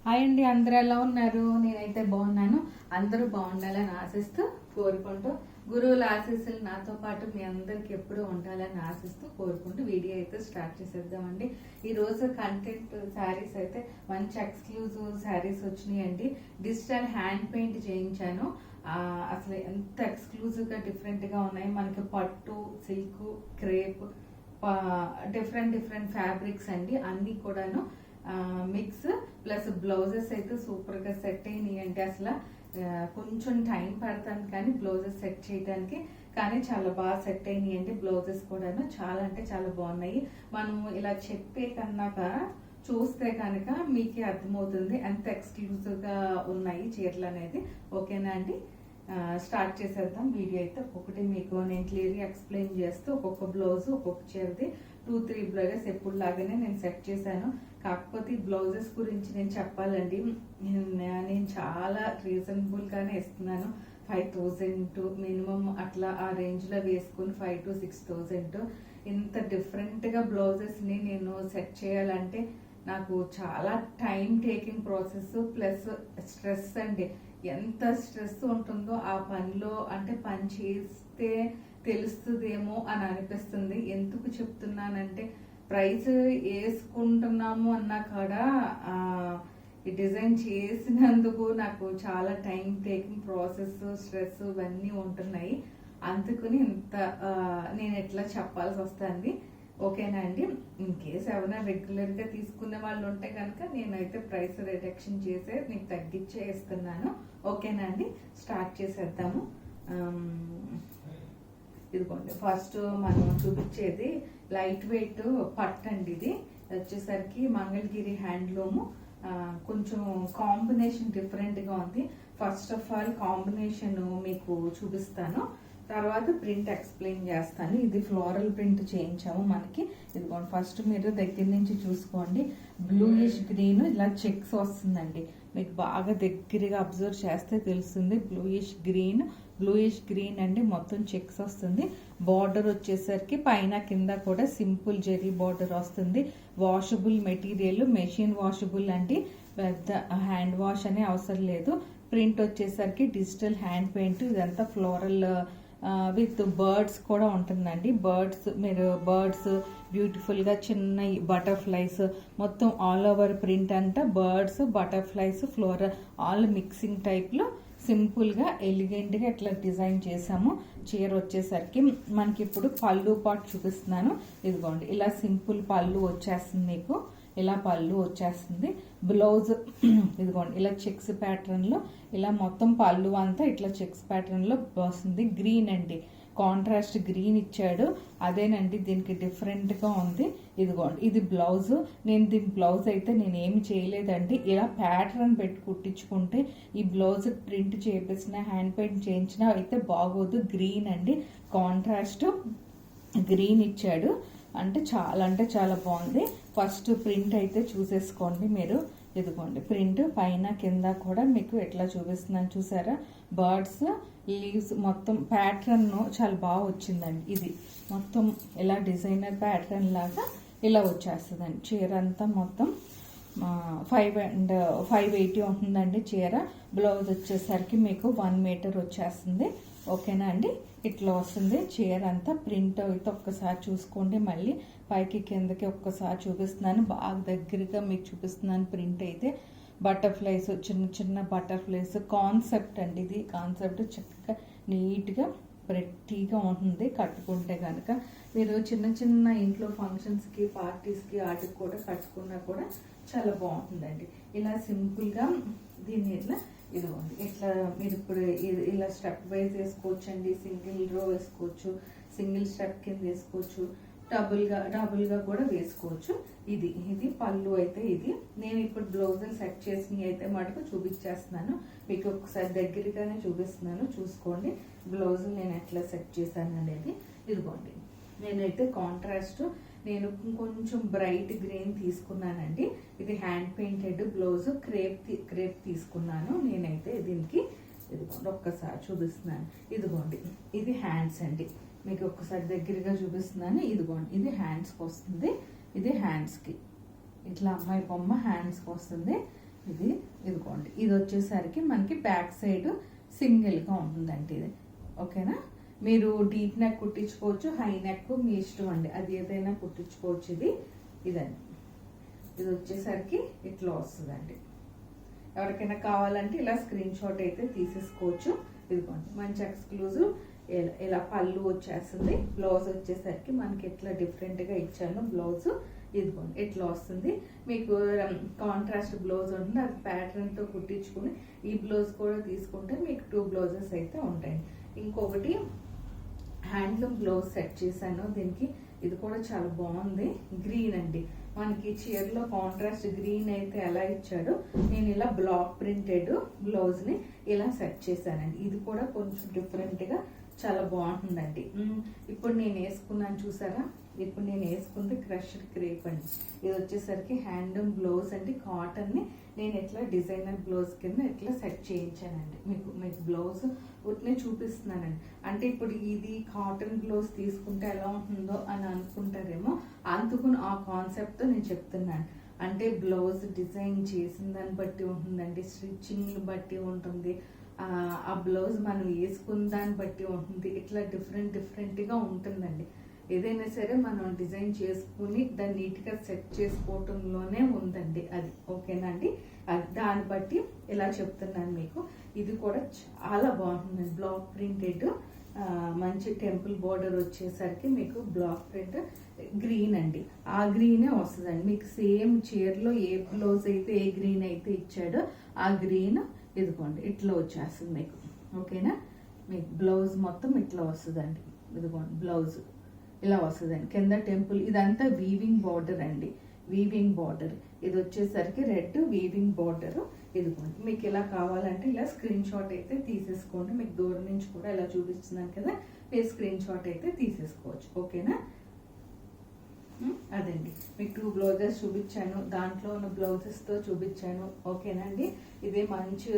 Hi అండి, అందరూ ఎలా ఉన్నారు? నేనైతే బాగున్నాను. అందరూ బాగుండాలని ఆశిస్తూ కోరుకుంటూ, గురువుల ఆశీస్సులు నాతో పాటు మీ అందరికి ఎప్పుడూ ఉండాలని ఆశిస్తూ కోరుకుంటూ వీడియో అయితే స్టార్ట్ చేసేద్దామండి. ఈ రోజు కంటెంట్ శారీస్ అయితే మంచి ఎక్స్క్లూజివ్ శారీస్ వచ్చినాయండి. డిజిటల్ హ్యాండ్ పెయింట్ చేయించాను. అసలు ఎంత ఎక్స్క్లూజివ్ గా డిఫరెంట్ గా ఉన్నాయి. మనకి పట్టు, సిల్క్, క్రేప్, డిఫరెంట్ ఫ్యాబ్రిక్స్ అండి. అన్ని కూడాను మిక్స్ ప్లస్ బ్లౌజెస్ అయితే సూపర్ గా సెట్ అయినాయి అంటే అసలు కొంచెం టైం పడుతుంది కానీ బ్లౌజెస్ సెట్ చేయడానికి, కానీ చాలా బాగా సెట్ అయినాయి అండి. బ్లౌజెస్ కూడాను చాలా అంటే చాలా బాగున్నాయి. మనం ఇలా చెప్పే కన్నాక చూస్తే కనుక మీకే అర్థమవుతుంది ఎంత ఎక్స్క్లూజివ్ గా ఉన్నాయి చీరలు అనేది. ఓకేనా అండి? స్టార్ట్ చేసేద్దాం. వీడియో అయితే ఒక్కొక్కటి మీకు నేను క్లియర్గా ఎక్స్ప్లెయిన్ చేస్తూ ఒక్కొక్క బ్లౌజ్ ఒక్కొక్క చీరది 2-3 బ్లౌజెస్ ఎప్పుడు లాగానే నేను సెట్ చేశాను. కాకపోతే ఈ బ్లౌజెస్ గురించి నేను చెప్పాలండి, నేను చాలా రీజనబుల్ గానే ఇస్తున్నాను. 5,000 మినిమం అట్లా ఆ రేంజ్ లో వేసుకుని 5,000 to 6,000. ఇంత డిఫరెంట్ గా బ్లౌజెస్ ని నేను సెట్ చేయాలంటే నాకు చాలా time taking process plus stress అండి. ఎంత స్ట్రెస్ ఉంటుందో ఆ పనిలో, అంటే పని చేస్తే తెలుస్తుందేమో అని అనిపిస్తుంది. ఎందుకు చెప్తున్నానంటే ప్రైస్ వేసుకుంటున్నాము అన్నా కూడా ఈ డిజైన్ చేసినందుకు నాకు చాలా టైం టేకింగ్ ప్రాసెస్, స్ట్రెస్ ఇవన్నీ ఉంటున్నాయి. అందుకని ఇంత నేను ఎట్లా చెప్పాల్సి వస్తుంది. ఓకేనా అండి? ఇన్ కేసు ఎవరైనా రెగ్యులర్ గా తీసుకునే వాళ్ళు ఉంటే కనుక నేనైతే ప్రైస్ రిడక్షన్ చేసే మీకు తగ్గించే ఇస్తున్నాను. ఓకేనా అండి? స్టార్ట్ చేసేద్దాము. ఇదిగోండి, ఫస్ట్ మనం చూపించేది లైట్ వెయిట్ పట్టు అండి. ఇది వచ్చేసరికి మంగళగిరి హ్యాండ్లూమ్. కొంచెం కాంబినేషన్ డిఫరెంట్ గా ఉంది. ఫస్ట్ ఆఫ్ ఆల్ కాంబినేషన్ మీకు చూపిస్తాను, తర్వాత ప్రింట్ ఎక్స్ప్లెయిన్ చేస్తాను. ఇది ఫ్లోరల్ ప్రింట్ చేయించాము మనకి. ఇదిగోండి, ఫస్ట్ మీరు దగ్గర నుంచి చూసుకోండి. బ్లూయిష్ గ్రీన్ ఇలా చెక్స్ వస్తుందండి. మీకు బాగా దగ్గరగా అబ్జర్వ్ చేస్తే తెలుస్తుంది. బ్లూయిష్ గ్రీన్ అండి, మొత్తం చెక్స్ వస్తుంది. బార్డర్ వచ్చేసరికి పైన కింద కూడా సింపుల్ జెరీ బార్డర్ వస్తుంది. వాషబుల్ మెటీరియల్, మెషిన్ వాషబుల్ అండి, పెద్ద హ్యాండ్ వాష్ అనే అవసరం లేదు. ప్రింట్ వచ్చేసరికి డిజిటల్ హ్యాండ్ పెయింట్. ఇదంతా ఫ్లోరల్ విత్ బర్డ్స్ కూడా ఉంటుందండి. మీరు బర్డ్స్ బ్యూటిఫుల్ గా చిన్న బటర్ఫ్లైస్ మొత్తం ఆల్ ఓవర్ ప్రింట్ అంతా birds, butterflies, floral all mixing type లో సింపుల్ గా ఎలిగెంట్ గా ఇట్లా డిజైన్ చేసాము. చీర వచ్చేసరికి మనకి ఇప్పుడు పళ్ళు పాటు చూపిస్తున్నాను. ఇదిగోండి, ఇలా సింపుల్ పళ్ళు వచ్చేస్తుంది. మీకు ఇలా పళ్ళు వచ్చేస్తుంది. బ్లౌజ్ ఇదిగోండి, ఇలా చెక్స్ ప్యాటర్న్ లో ఇలా మొత్తం పళ్ళు అంతా ఇట్లా చెక్స్ ప్యాటర్న్ లో వస్తుంది. గ్రీన్ అండి, కాంట్రాస్ట్ గ్రీన్ ఇచ్చాడు. అదేనండి దీనికి డిఫరెంట్ గా ఉంది. ఇదిగోండి, ఇది బ్లౌజ్. నేను దీని బ్లౌజ్ అయితే నేను ఏమి చేయలేదండి. ఇలా ప్యాటర్న్ పెట్టి కుట్టించుకుంటే ఈ బ్లౌజ్ ప్రింట్ చేపించిన, హ్యాండ్ పెయింట్ చేయించిన అయితే బాగోదు. గ్రీన్ అండి, కాంట్రాస్ట్ గ్రీన్ ఇచ్చాడు. అంటే చాలా బాగుంది. ఫస్ట్ ప్రింట్ అయితే చూసేసుకోండి మీరు. ఇదిగోండి ప్రింట్ పైన కింద కూడా మీకు ఎట్లా చూపిస్తున్నాను చూసారా? బర్డ్స్, లీవ్స్ మొత్తం ప్యాటర్న్ చాలా బాగా వచ్చిందండి. ఇది మొత్తం ఇలా డిజైనర్ ప్యాటర్న్ లాగా ఇలా వచ్చేస్తుందండి. చీర అంతా మొత్తం 580 ఉంటుందండి చీర. బ్లౌజ్ వచ్చేసరికి మీకు 1 మీటర్ వచ్చేస్తుంది. ఓకేనా అండి? ఇట్లా వస్తుంది చీర అంతా. ప్రింట్ అయితే ఒక్కసారి చూసుకోండి. మళ్ళీ పైకి కిందకి ఒక్కసారి చూపిస్తున్నాను, బాగా దగ్గరగా మీకు చూపిస్తున్నాను. ప్రింట్ అయితే బటర్ఫ్లైస్, చిన్న బటర్ఫ్లైస్ కాన్సెప్ట్ అండి. ఇది కాన్సెప్ట్ చక్కగా నీట్గా ప్రెట్టీగా ఉంటుంది. కట్టుకుంటే కనుక మీరు చిన్న ఇంట్లో ఫంక్షన్స్కి, పార్టీస్కి వాటికి కూడా కట్టుకున్నా కూడా చాలా బాగుంటుందండి. ఇలా సింపుల్గా దీన్ని ఇట్లా మీరు ఇప్పుడు ఇలా స్టెప్ వైజ్ వేసుకోవచ్చు అండి. సింగిల్ రో వేసుకోవచ్చు, సింగిల్ స్టెప్ కింద వేసుకోవచ్చు, డబుల్ గా కూడా వేసుకోవచ్చు. ఇది పళ్ళు అయితే. ఇది నేను ఇప్పుడు బ్లౌజులు సెట్ చేసినవి అయితే మటుకు చూపించేస్తున్నాను మీకు. ఒకసారి దగ్గరగానే చూపిస్తున్నాను, చూసుకోండి బ్లౌజులు నేను ఎట్లా సెట్ చేశాను అనేది. ఇదిగోండి, నేనైతే కాంట్రాస్ట్ నేను కొంచెం బ్రైట్ గ్రీన్ తీసుకున్నానండి. ఇది హ్యాండ్ పెయింటెడ్ బ్లౌజ్, క్రేప్ తీసుకున్నాను నేనైతే దీనికి. ఇదిగోండి ఒక్కసారి చూపిస్తున్నాను. ఇదిగోండి, ఇది హ్యాండ్స్ అండి. మీకు ఒక్కసారి దగ్గరగా చూపిస్తున్నాను. ఇదిగోండి, ఇది హ్యాండ్స్కి వస్తుంది. ఇది హ్యాండ్స్కి ఇట్లా అమ్మాయి బొమ్మ హ్యాండ్స్కి వస్తుంది. ఇదిగోండి, ఇది వచ్చేసరికి మనకి బ్యాక్ సైడ్ సింగిల్గా ఉంటుందండి ఇది. ఓకేనా, మీరు డీప్ నెక్ కుట్టించుకోవచ్చు, హై నెక్ మీ ఇష్టం అండి, అది ఏదైనా కుట్టించుకోవచ్చు. ఇదండి, ఇది వచ్చేసరికి ఇట్లా వస్తుందండి. ఎవరికైనా కావాలంటే ఇలా స్క్రీన్ షాట్ అయితే తీసేసుకోవచ్చు. ఇదిగోండి, మంచి ఎక్స్క్లూజివ్ ఇలా పళ్ళు వచ్చేస్తుంది. బ్లౌజ్ వచ్చేసరికి మనకి ఎట్లా డిఫరెంట్గా ఇచ్చాను బ్లౌజ్. ఇదిగోండి ఇట్లా వస్తుంది. మీకు కాంట్రాస్ట్ బ్లౌజ్ ఉంటుంది, అది ప్యాటర్న్తో కుట్టించుకుని ఈ బ్లౌజ్ కూడా తీసుకుంటే మీకు 2 బ్లౌజెస్ అయితే ఉంటాయి. ఇంకొకటి హ్యాండ్లూమ్ బ్లౌజ్ సెట్ చేశాను దీనికి. ఇది కూడా చాలా బాగుంది, గ్రీన్ అండి. మనకి చీరలో కాంట్రాస్ట్ గ్రీన్ అయితే ఎలా ఇచ్చాడో నేను ఇలా బ్లాక్ ప్రింటెడ్ బ్లౌజ్ ని ఇలా సెట్ చేశానండి. ఇది కూడా కొంచెం డిఫరెంట్ గా చాలా బాగుంటుందండి. ఇప్పుడు నేను వేసుకున్నాను చూసారా, ఇప్పుడు నేను వేసుకుంది క్రష్డ్ క్రేప్ అండి. ఇది వచ్చేసరికి హ్యాండ్లూమ్ బ్లౌజ్ అండి, కాటన్ ని నేను ఎట్లా డిజైనర్ బ్లౌజ్ కింద ఎట్లా సెట్ చేయించానండి. మీకు బ్లౌజ్ ఉట్నే చూపిస్తున్నానండి. అంటే ఇప్పుడు ఇది కాటన్ బ్లౌజ్ తీసుకుంటే ఎలా ఉంటుందో అని అనుకుంటారేమో, అందుకుని ఆ కాన్సెప్ట్ తో నేను చెప్తున్నాను. అంటే బ్లౌజ్ డిజైన్ చేసిన దాన్ని బట్టి ఉంటుందండి, స్టిచ్చింగ్ బట్టి ఉంటుంది, ఆ బ్లౌజ్ మనం వేసుకున్న దాన్ని బట్టి ఉంటుంది. ఇట్లా డిఫరెంట్ గా ఉంటుందండి. ఏదైనా సరే మనం డిజైన్ చేసుకుని దాన్ని నీట్ గా సెట్ చేసుకోవటంలోనే ఉందండి అది. ఓకేనా అండి, దాన్ని బట్టి ఇలా చెప్తున్నాను మీకు. ఇది కూడా చాలా బాగుంటుందండి, బ్లాక్ ప్రింటెడ్ మంచి టెంపుల్ బోర్డర్ వచ్చేసరికి మీకు బ్లాక్ ప్రింట్ గ్రీన్ అండి. ఆ గ్రీనే వస్తుందండి మీకు. సేమ్ చీరలో ఏ బ్లౌజ్ అయితే ఏ గ్రీన్ అయితే ఇచ్చాడో ఆ గ్రీన్ ఇదిగోండి ఇట్లా వచ్చేస్తుంది మీకు. ఓకేనా, మీకు బ్లౌజ్ మొత్తం ఇట్లా వస్తుందండి. ఇదిగోండి బ్లౌజ్ ఇలా వస్తుందండి. కింద టెంపుల్ ఇదంతా వీవింగ్ బార్డర్ అండి, వీవింగ్ బార్డర్. ఇది వచ్చేసరికి రెడ్ వీవింగ్ బార్డర్. ఇదిగోండి, మీకు ఇలా కావాలంటే ఇలా స్క్రీన్ షాట్ అయితే తీసేసుకోండి. మీకు దూరం నుంచి కూడా ఇలా చూపిస్తున్నాను కదా, మీరు స్క్రీన్ షాట్ అయితే తీసేసుకోవచ్చు. ఓకేనా, అదండి మీకు 2 బ్లౌజెస్ చూపించాను, దాంట్లో ఉన్న బ్లౌజెస్ తో చూపించాను. ఓకేనండి, ఇదే మంచి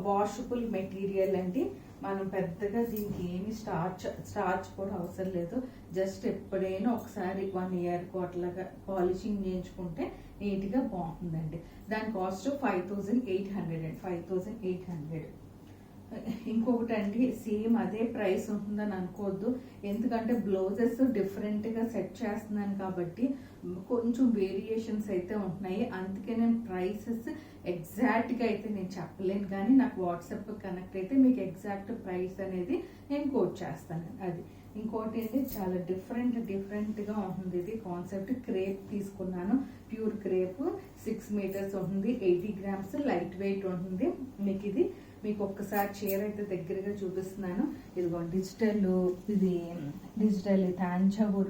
వాషబుల్ మెటీరియల్ అండి. మనం పెద్దగా దీనికి ఏమి స్టార్చ్ కూడా అవసరం లేదు. జస్ట్ ఎప్పుడైనా ఒకసారి 1 year అట్లాగా పాలిషింగ్ చేయించుకుంటే నీట్ గా బాగుంటుందండి. దాని కాస్ట్ 5800. ఇంకొకటి అండి, సేమ్ అదే ప్రైస్ ఉంటుందని అనుకోవద్దు. ఎందుకంటే బ్లౌజెస్ డిఫరెంట్ గా సెట్ చేస్తున్నాను కాబట్టి కొంచెం వేరియేషన్స్ అయితే ఉంటున్నాయి. అందుకే నేను ప్రైసెస్ ఎగ్జాక్ట్ గా అయితే నేను చెప్పలేను, కానీ నాకు వాట్సాప్ కనెక్ట్ అయితే మీకు ఎగ్జాక్ట్ ప్రైస్ అనేది నేను కోట్ చేస్తాను. అది ఇంకోటి ఏంటి, చాలా డిఫరెంట్ గా ఉంటుంది. ఇది కాన్సెప్ట్ క్రేప్ తీసుకున్నాను, ప్యూర్ క్రేప్ 6 meters ఉంటుంది, 80 grams, లైట్ వెయిట్ ఉంటుంది. మీకు ఒక్కసారి చీర అయితే దగ్గరగా చూపిస్తున్నాను. ఇదిగో డిజిటల్ తాంజావూర్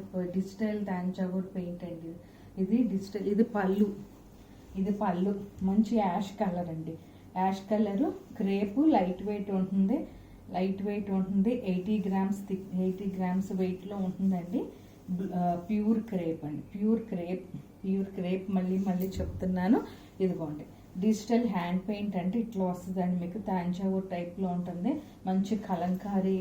పెయింట్ అండి. ఇది డిజిటల్, ఇది పళ్ళు మంచి యాష్ కలర్ అండి. Ash colour crepe light weight ఉంటుంది, 80 grams వెయిట్ లో ఉంటుందండి. ప్యూర్ క్రేప్ అండి, ప్యూర్ క్రేప్ మళ్ళీ చెప్తున్నాను. ఇదిగోండి డిజిటల్ హ్యాండ్ పెయింట్ అంటే ఇట్లా వస్తుందండి మీకు. తాంజావూర్ టైప్ లో ఉంటుంది. మంచి కలంకారీ,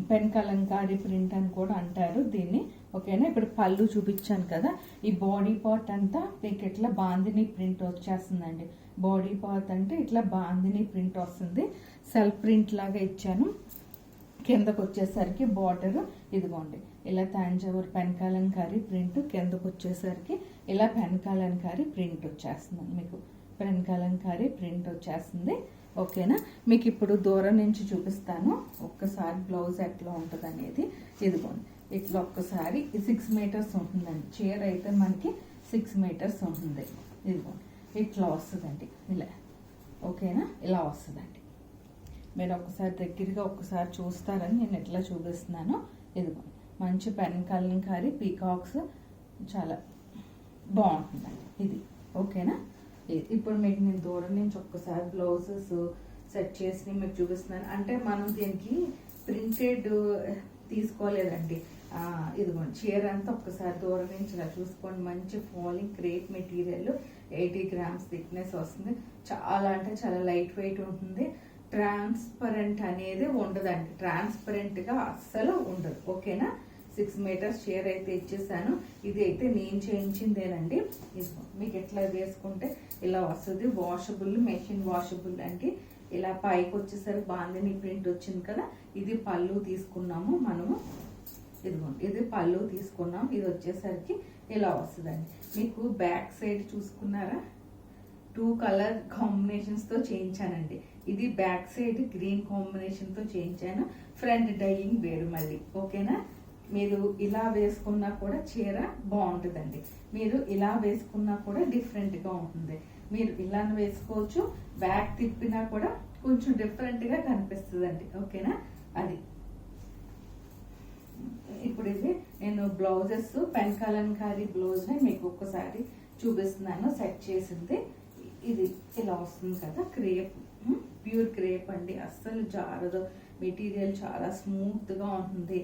పెన్ కలంకారీ ప్రింట్ అని కూడా అంటారు దీన్ని. ఓకేనా, ఇప్పుడు పళ్ళు చూపించాను కదా, ఈ బాడీ పార్ట్ అంతా మీకు ఇట్లా బాందిని ప్రింట్ వచ్చేస్తుందండి. బాడీ పార్ట్ అంటే ఇట్లా బాందిని ప్రింట్ వస్తుంది, సెల్ఫ్ ప్రింట్ లాగా ఇచ్చాను. కిందకు వచ్చేసరికి బార్డర్ ఇదిగోండి ఇలా తాంజావూర్ పెన్ కలంకారీ ప్రింట్, కిందకు వచ్చేసరికి ఇలా పెన్ కలంకారీ ప్రింట్ వచ్చేస్తుంది మీకు. పెన్ కలంకారీ ప్రింట్ వచ్చేస్తుంది. ఓకేనా, మీకు ఇప్పుడు దూరం నుంచి చూపిస్తాను ఒక్కసారి బ్లౌజ్ ఎట్లా ఉంటుంది అనేది. ఇదిగోండి ఇట్లా ఒక్కసారి 6 meters ఉంటుందండి. చీర అయితే మనకి 6 meters ఉంటుంది. ఇదిగోండి ఇట్లా వస్తుందండి ఇలా. ఓకేనా, ఇలా వస్తుందండి. మీరు ఒక్కసారి దగ్గరగా ఒక్కసారి చూస్తారని నేను ఎట్లా చూపిస్తున్నాను. ఇదిగోండి మంచి పెన్ కలంకారీ పీకాక్స్, చాలా బాగుంటుందండి ఇది. ఓకేనా, ఇప్పుడు మీకు నేను దూరం నుంచి ఒక్కసారి బ్లౌజెస్ సెట్ చేసి మీకు చూపిస్తున్నాను. అంటే మనం దీనికి ప్రింటెడ్ తీసుకోలేదండి. ఇదిగోండి చీర అంతా ఒక్కసారి దూరం నుంచి ఇలా చూసుకోండి. మంచి falling crepe material, 80 grams thickness వస్తుంది. చాలా అంటే చాలా లైట్ వెయిట్ ఉంటుంది. ట్రాన్స్పరెంట్ అనేది ఉండదండి, ట్రాన్స్పరెంట్ గా అస్సలు ఉండదు. ఓకేనా, 6 మీటర్స్ చీర అయితే ఇచ్చేసాను. ఇది అయితే నేను చేయించిందేనండి. మీకు ఎట్లా వేసుకుంటే ఇలా వస్తుంది. వాషబుల్, మెషిన్ వాషబుల్ అండి. ఇలా పైకి వచ్చేసరికి బాందిని ప్రింట్ వచ్చింది కదా. ఇది పళ్ళు తీసుకున్నాము మనము. ఇదిగోండి, ఇది పళ్ళు తీసుకున్నాం. ఇది వచ్చేసరికి ఇలా వస్తుందండి. మీకు బ్యాక్ సైడ్ చూసుకున్నారా, 2 కలర్ కాంబినేషన్స్ తో చేయించానండి. ఇది బ్యాక్ సైడ్ గ్రీన్ కాంబినేషన్ తో చేయించాను. ఫ్రంట్ డైయింగ్ వేరు మళ్ళీ. ఓకేనా? మీరు ఇలా వేసుకున్నా కూడా చీర బాగుంటుందండి. మీరు ఇలా వేసుకున్నా కూడా డిఫరెంట్ గా ఉంటుంది. మీరు ఇలా వేసుకోవచ్చు, బ్యాక్ తిప్పినా కూడా కొంచెం డిఫరెంట్ గా కనిపిస్తుందండి. ఓకేనా? అది ఇప్పుడు ఇది నేను బ్లౌజెస్ పెన్ కలంకారీ బ్లౌజ్ ని మీకు ఒక్కసారి చూపిస్తున్నాను. సెట్ చేసింది ఇది ఇలా వస్తుంది కదా. క్రేప్, ప్యూర్ క్రేప్ అండి. అస్సలు జారదు. మెటీరియల్ చాలా స్మూత్ గా ఉంటుంది.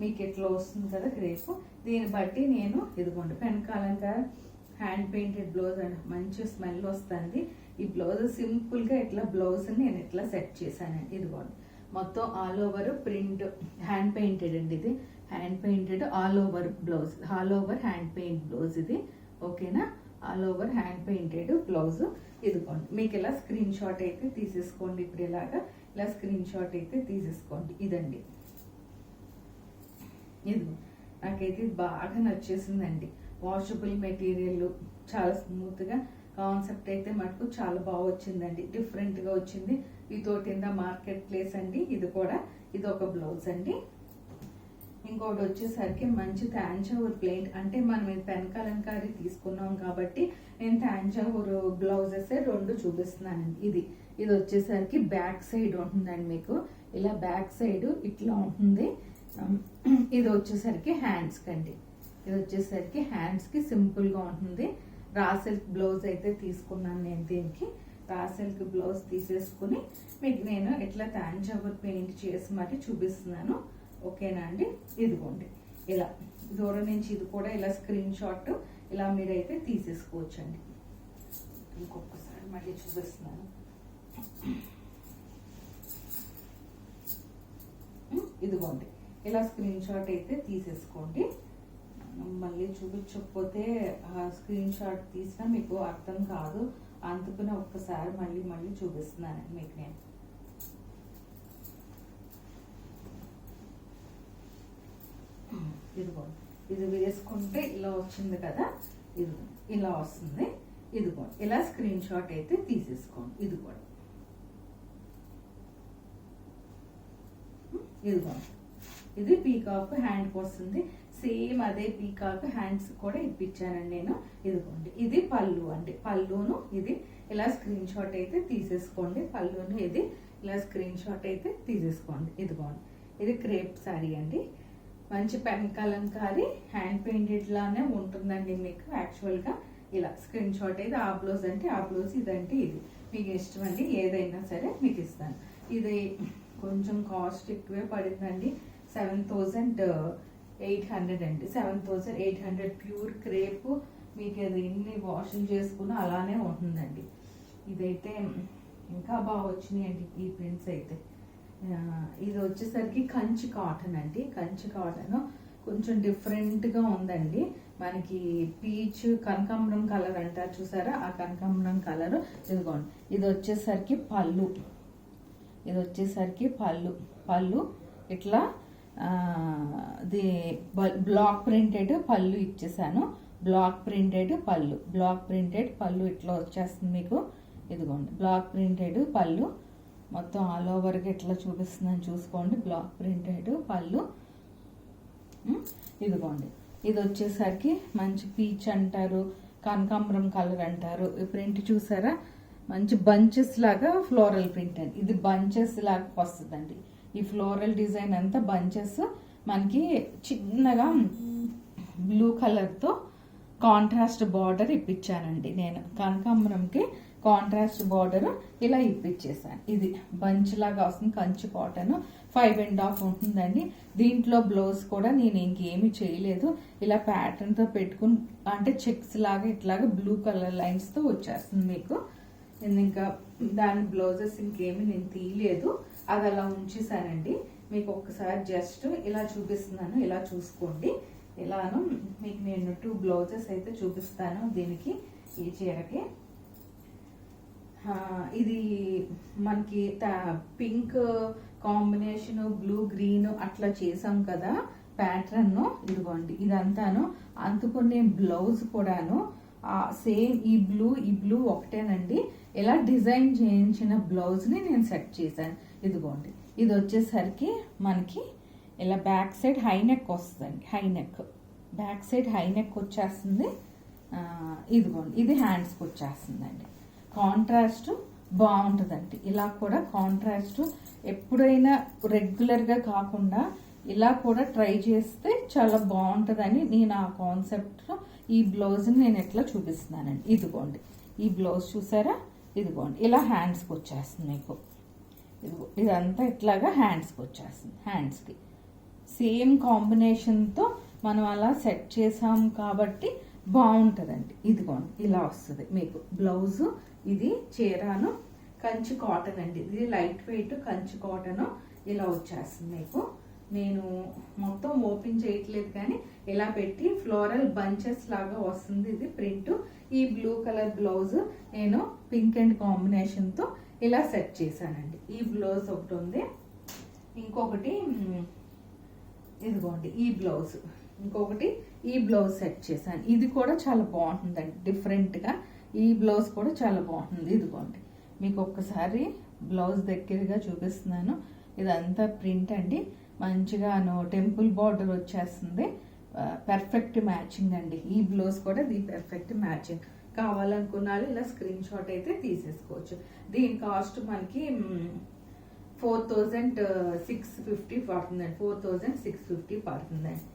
మీకు ఇట్లా వస్తుంది కదా క్రేప్. దీన్ని బట్టి నేను ఇదిగోండి pen Kalamkari hand painted blouse అండి. మంచి స్మెల్ వస్తుంది. ఈ బ్లౌజ్ సింపుల్ గా ఇట్లా బ్లౌజ్ నేను ఇట్లా సెట్ చేశానండి. ఇదిగోండి మొత్తం all over print hand painted అండి. ఇది hand painted all over blouse, all over hand paint blouse ఇది. ఓకేనా? All over hand painted blouse. ఇదిగోండి మీకు ఇలా స్క్రీన్ షాట్ అయితే తీసేసుకోండి. ఇప్పుడు ఇలాగా ఇలా స్క్రీన్ షాట్ అయితే తీసేసుకోండి. ఇదండి, ఇది నాకైతే బాగా నచ్చేసిందండి. వాషబుల్ మెటీరియల్, చాలా స్మూత్ గా, కాన్సెప్ట్ అయితే మటుకు చాలా బాగా వచ్చిందండి. డిఫరెంట్ గా వచ్చింది. ఇదోటి ఇన్ ద మార్కెట్ ప్లేస్ అండి. ఇది కూడా ఇది ఒక బ్లౌజ్ అండి. ఇంకోటి వచ్చేసరికి మంచి తాంజావూర్ ప్లెయిన్, అంటే మనం ఇది పెన్ కలంకారీ తీసుకున్నాం కాబట్టి నేను తాంజావూర్ బ్లౌజెస్ 2 చూపిస్తున్నానండి. ఇది వచ్చేసరికి బ్యాక్ సైడ్ ఉంటుందండి. మీకు ఇలా బ్యాక్ సైడ్ ఇట్లా ఉంటుంది. ఇది వచ్చేసరికి హ్యాండ్స్ కండి. ఇది వచ్చేసరికి హ్యాండ్స్ కి సింపుల్ గా ఉంటుంది. రా సిల్క్ బ్లౌజ్ అయితే తీసుకున్నాను నేను. దీనికి రా సిల్క్ బ్లౌజ్ తీసేసుకుని మీకు నేను ఇట్లా తాంజావూర్ పెయింట్ చేసి మరి చూపిస్తున్నాను. ఓకేనా అండి? ఇదిగోండి ఇలా దూరం నుంచి ఇది కూడా ఇలా స్క్రీన్ షాట్ ఇలా మీరైతే తీసేసుకోవచ్చండి. ఇంకొకసారి మళ్ళీ చూపిస్తున్నాను. ఇదిగోండి ఇలా స్క్రీన్ షాట్ అయితే తీసేసుకోండి. మళ్ళీ చూపించకపోతే ఆ స్క్రీన్ షాట్ తీసినా మీకు అర్థం కాదు. అందుకనే ఒక్కసారి మళ్ళీ చూపిస్తున్నాను మీకు నేను. ఇదిగోండి ఇది వేసుకుంటే ఇలా వచ్చింది కదా. ఇది ఇలా వస్తుంది. ఇదిగోండి ఇలా స్క్రీన్ షాట్ అయితే తీసేసుకోండి. ఇదిగోండి ఇదిగోండి ఇది పీకాక్ హ్యాండ్ వస్తుంది. సేమ్ అదే పీకాక్ హ్యాండ్స్ కూడా ఇప్పించానండి నేను. ఇదిగోండి ఇది పళ్ళు అండి. పళ్ళును ఇది ఇలా స్క్రీన్ షాట్ అయితే తీసేసుకోండి. పళ్ళును ఇది ఇలా స్క్రీన్ షాట్ అయితే తీసేసుకోండి. ఇదిగోండి ఇది క్రేప్ శారీ అండి. మంచి పెన్ కలంకారీ హ్యాండ్ పెయింటెడ్ లానే ఉంటుందండి. మీకు యాక్చువల్ గా ఇలా స్క్రీన్ షాట్ అయితే ఆ బ్లౌజ్ అంటే ఆ బ్లౌజ్, ఇదంటే ఇది. మీకు ఇష్టం అండి, ఏదైనా సరే మీకు ఇస్తాను. ఇది కొంచెం కాస్ట్ ఎక్కువే పడిందండి. 7,800 అండి. 7,800 ప్యూర్ క్రేప్. మీకు అది ఎన్ని వాషింగ్ చేసుకున్నా అలానే ఉంటుందండి. ఇదైతే ఇంకా బాగా వచ్చినాయండి ఈ ప్రింట్స్ అయితే. ఇది వచ్చేసరికి కంచి కాటన్ అండి. కంచి కాటన్ కొంచెం డిఫరెంట్ గా ఉందండి. మనకి పీచ్ కనకాంబరం కలర్ అంటారు చూసారా, ఆ కనకాంబరం కలర్. ఇదిగోండి ఇది వచ్చేసరికి పళ్ళు. ఇది వచ్చేసరికి పళ్ళు ఇట్లా బ్లాక్ ప్రింటెడ్ పళ్ళు ఇచ్చేసాను. బ్లాక్ ప్రింటెడ్ పళ్ళు ఇట్లా వచ్చేస్తుంది మీకు. ఇదిగోండి బ్లాక్ ప్రింటెడ్ పళ్ళు మొత్తం ఆల్ ఓవర్గా ఇట్లా చూపిస్తున్నాను చూసుకోండి. బ్లాక్ ప్రింటెడ్ పళ్ళు. ఇదిగోండి ఇది వచ్చేసరికి మంచి పీచ్ అంటారు, కనకాంబరం కలర్ అంటారు. ఈ ప్రింట్ చూసారా, మంచి బంచెస్ లాగా ఫ్లోరల్ ప్రింట్ అండి. ఇది బంచెస్ లాగా వస్తుందండి. ఈ ఫ్లోరల్ డిజైన్ అంతా బంచెస్. మనకి చిన్నగా బ్లూ కలర్ తో కాంట్రాస్ట్ బార్డర్ ఇప్పించానండి నేను. కనకాంబరంకి కాంట్రాస్ట్ బార్డర్ ఇలా ఇప్పించేసాను. ఇది బంచ్ లాగా వస్తుంది. కంచి కాటన్ 5.5 ఉంటుందండి. దీంట్లో బ్లౌజ్ కూడా నేను ఇంకేమీ చేయలేదు. ఇలా ప్యాటర్న్ తో పెట్టుకుని అంటే చెక్స్ లాగా ఇట్లాగా బ్లూ కలర్ లైన్స్ తో వచ్చేస్తుంది మీకు. నేను ఇంకా దాని బ్లౌజెస్ ఇంకేమి నేను తీయలేదు, అది అలా ఉంచేసానండి. మీకు ఒక్కసారి జస్ట్ ఇలా చూపిస్తున్నాను, ఇలా చూసుకోండి. ఇలాను మీకు నేను 2 బ్లౌజెస్ అయితే చూపిస్తాను దీనికి, ఈ చీరకి. ఇది మనకి పింక్ కాంబినేషన్, బ్లూ గ్రీన్ అట్లా చేసాం కదా ప్యాటర్న్. ఇదిగోండి ఇదంతాను అందుకునే బ్లౌజ్ కూడాను సేమ్ ఈ బ్లూ ఒకటేనండి. ఇలా డిజైన్ చేయించిన బ్లౌజ్ ని నేను సెట్ చేశాను. ఇదిగోండి ఇది వచ్చేసరికి మనకి ఇలా బ్యాక్ సైడ్ హై నెక్ వస్తుందండి. High neck, back side high neck వచ్చేస్తుంది. ఇదిగోండి ఇది హ్యాండ్స్కి వచ్చేస్తుందండి. కాంట్రాస్ట్ బాగుంటుందండి. ఇలా కూడా కాంట్రాస్ట్ ఎప్పుడైనా రెగ్యులర్గా కాకుండా ఇలా కూడా ట్రై చేస్తే చాలా బాగుంటుందని నేను ఆ కాన్సెప్ట్లో ఈ బ్లౌజ్ని నేను ఎట్లా చూపిస్తున్నానండి. ఇదిగోండి ఈ బ్లౌజ్ చూసారా, ఇదిగోండి ఇలా హ్యాండ్స్కి వచ్చేస్తుంది మీకు. ఇదిగో ఇదంతా ఇట్లాగా హ్యాండ్స్కి వచ్చేస్తుంది. హ్యాండ్స్కి సేమ్ కాంబినేషన్తో మనం అలా సెట్ చేసాం కాబట్టి బాగుంటుందండి. ఇదిగోండి ఇలా వస్తుంది మీకు బ్లౌజు. ఇది చీరాను కంచి కాటన్ అండి. ఇది లైట్ వెయిట్ కంచి కాటన్ ఇలా వచ్చేస్తుంది మీకు. నేను మొత్తం ఓపెన్ చేయట్లేదు కానీ ఇలా పెట్టి ఫ్లోరల్ బంచెస్ లాగా వస్తుంది ఇది ప్రింట్. ఈ బ్లూ కలర్ బ్లౌజ్ నేను పింక్ అండ్ కాంబినేషన్తో ఇలా సెట్ చేశానండి. ఈ బ్లౌజ్ ఒకటి ఉంది, ఇంకొకటి ఇదిగోండి ఈ బ్లౌజ్, ఇంకొకటి ఈ బ్లౌజ్ సెట్ చేశాను. ఇది కూడా చాలా బాగుంటుందండి డిఫరెంట్గా. ఈ బ్లౌజ్ కూడా చాలా బాగుంటుంది. ఇదిగోండి మీకు ఒక్కసారి బ్లౌజ్ దగ్గరగా చూపిస్తున్నాను. ఇదంతా ప్రింట్ అండి. మంచిగా టెంపుల్ బార్డర్ వచ్చేస్తుంది. పర్ఫెక్ట్ మ్యాచింగ్ అండి. ఈ బ్లౌజ్ కూడా ఇది పర్ఫెక్ట్ మ్యాచింగ్. కావాలనుకున్న ఇలా స్క్రీన్ షాట్ అయితే తీసేసుకోవచ్చు. దీని కాస్ట్ మనకి 4650 పడుతుందండి. 4650 పడుతుందండి.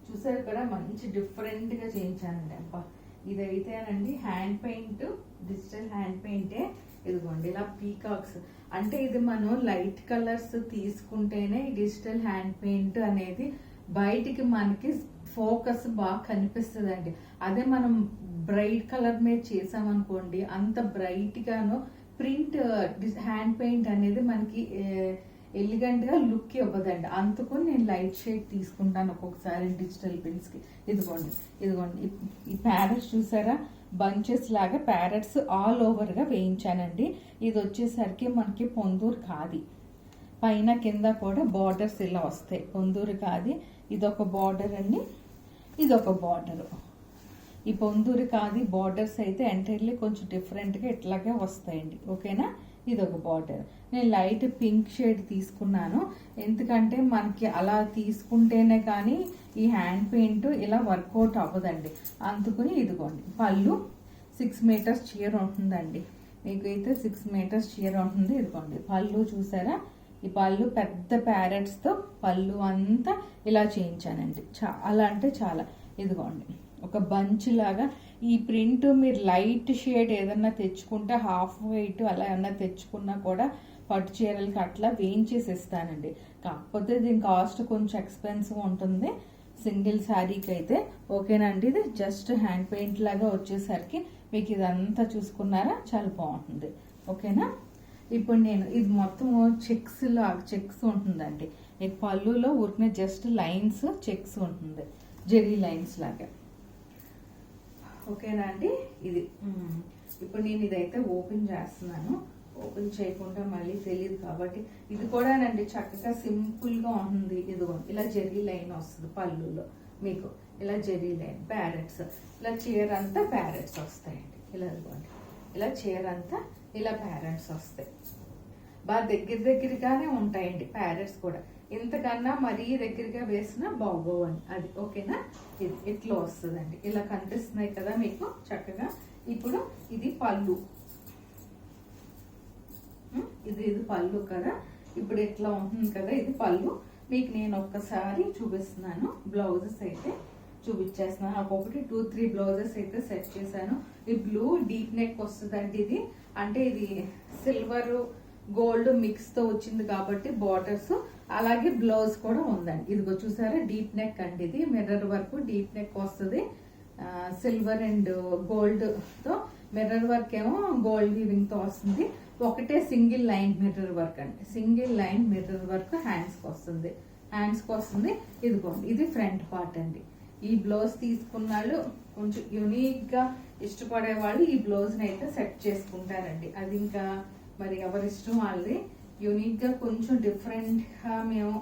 చూసారు కదా మంచి డిఫరెంట్ గా చేయించానండి. అబ్బా ఇదైతేనండి హ్యాండ్ పెయింట్, డిజిటల్ హ్యాండ్ పెయింటే. ఇదిగోండి ఇలా పీకాక్స్ అంటే ఇది మనం లైట్ కలర్స్ తీసుకుంటేనే ఈ డిజిటల్ హ్యాండ్ పెయింట్ అనేది బయటికి మనకి ఫోకస్ బాగా కనిపిస్తుంది అండి. అదే మనం బ్రైట్ కలర్ మీద చేసామనుకోండి అంత బ్రైట్ గాను ప్రింట్ హ్యాండ్ పెయింట్ అనేది మనకి ఎలిగెంట్ గా లుక్ ఇవ్వదండి. అందుకు నేను లైట్ షేడ్ తీసుకుంటాను ఒక్కొక్కసారి డిజిటల్ పెన్స్ కి. ఇదిగోండి ఈ ప్యారెట్స్ చూసారా, బంచెస్ లాగా ప్యారెట్స్ ఆల్ ఓవర్ గా వేయించానండి. ఇది వచ్చేసరికి మనకి పొందూరు ఖాదీ, పైన కింద కూడా బార్డర్స్ ఇలా వస్తాయి. పొందూరు ఖాదీ ఇదొక బార్డర్ అండి, ఇదొక బార్డర్. ఈ పొందూరు ఖాదీ బార్డర్స్ అయితే ఎంటైర్లీ కొంచెం డిఫరెంట్గా ఇట్లాగే వస్తాయండి. ఓకేనా, ఇదొక బార్డర్. నేను లైట్ పింక్ షేడ్ తీసుకున్నాను ఎందుకంటే మనకి అలా తీసుకుంటేనే కానీ ఈ హ్యాండ్ పెయింట్ ఇలా వర్కౌట్ అవ్వదండి. అందుకని ఇదిగోండి పళ్ళు 6 మీటర్స్ చీర ఉంటుందండి. మీకైతే 6 మీటర్స్ చీర ఉంటుంది. ఇదిగోండి పళ్ళు చూసారా, ఈ పళ్ళు పెద్ద ప్యారెట్స్తో పళ్ళు అంతా ఇలా చేయించానండి. చాలా అంటే చాలా. ఇదిగోండి ఒక బంచ్ లాగా ఈ ప్రింట్ మీరు లైట్ షేడ్ ఏదన్నా తెచ్చుకుంటే హాఫ్ వైట్ అలా ఏమన్నా తెచ్చుకున్నా కూడా పట్టు చీరలకి అట్లా వేయించేసి ఇస్తానండి. కాకపోతే దీని కాస్ట్ కొంచెం ఎక్స్పెన్సివ్ ఉంటుంది సింగిల్ శారీకి అయితే. ఓకేనండి, ఇది జస్ట్ హ్యాండ్ పెయింట్ లాగా వచ్చేసరికి మీకు ఇదంతా చూసుకున్నారా చాలా బాగుంటుంది. ఓకేనా, ఇప్పుడు నేను ఇది మొత్తం చెక్స్ ఉంటుందండి. ఈ పళ్ళులో ఊరికనే జస్ట్ లైన్స్ చెక్స్ ఉంటుంది, జెరీ లైన్స్ లాగా. ఓకేనా అండి, ఇది ఇప్పుడు నేను ఇదైతే ఓపెన్ చేస్తున్నాను. ఓపెన్ చేయకుండా మళ్ళీ తెలియదు కాబట్టి ఇది కూడానండి చక్కగా సింపుల్ గా ఉంటుంది. ఇదిగో ఇలా జెరీ లైన్ వస్తుంది పళ్ళులో మీకు, ఇలా జెరీ లైన్ ప్యారెట్స్, ఇలా చీర అంతా ప్యారెట్స్ వస్తాయండి. ఇలా ఇదిగోండి ఇలా చీర అంతా ఇలా ప్యారెట్స్ వస్తాయి. బాగా దగ్గరగానే ఉంటాయండి ప్యారెట్స్ కూడా. ఇంతకన్నా మరీ దగ్గరగా వేసినా బాగోవని అది. ఓకేనా, ఇది ఇట్లా వస్తుందండి. ఇలా కనిపిస్తున్నాయి కదా మీకు చక్కగా. ఇప్పుడు ఇది పళ్ళు, ఇది పళ్ళు కదా. ఇప్పుడు ఇట్లా ఉంటుంది కదా, ఇది పళ్ళు. మీకు నేను ఒక్కసారి చూపిస్తున్నాను. బ్లౌజెస్ అయితే చూపించేస్తున్నాను. ఒక్కొక్కటి 2-3 బ్లౌజెస్ అయితే సెట్ చేశాను. ఈ బ్లూ డీప్ నెక్ వస్తుందండి. ఇది అంటే ఇది సిల్వర్ గోల్డ్ మిక్స్ తో వచ్చింది కాబట్టి బార్డర్స్, అలాగే బ్లౌజ్ కూడా ఉందండి. ఇదిగో చూసారా డీప్ నెక్ అండి. ఇది మిర్రర్ వర్క్ డీప్ నెక్ వస్తుంది. సిల్వర్ అండ్ గోల్డ్ తో, మిర్రర్ వర్క్ ఏమో గోల్డ్ వీవింగ్ తో వస్తుంది. ఒకటే సింగిల్ లైన్ మిర్రర్ వర్క్ అండి, సింగిల్ లైన్ మిర్రర్ వర్క్ హ్యాండ్స్కి వస్తుంది. ఇదిగోండి, ఇది ఫ్రంట్ పార్ట్ అండి. ఈ బ్లౌజ్ తీసుకున్న వాళ్ళు కొంచెం యూనిక్ గా ఇష్టపడే వాళ్ళు ఈ బ్లౌజ్ అయితే సెట్ చేసుకుంటారండి. అది ఇంకా మరి ఎవరిష్టం వాళ్ళది. యూనిక్ గా కొంచెం డిఫరెంట్ గా మేము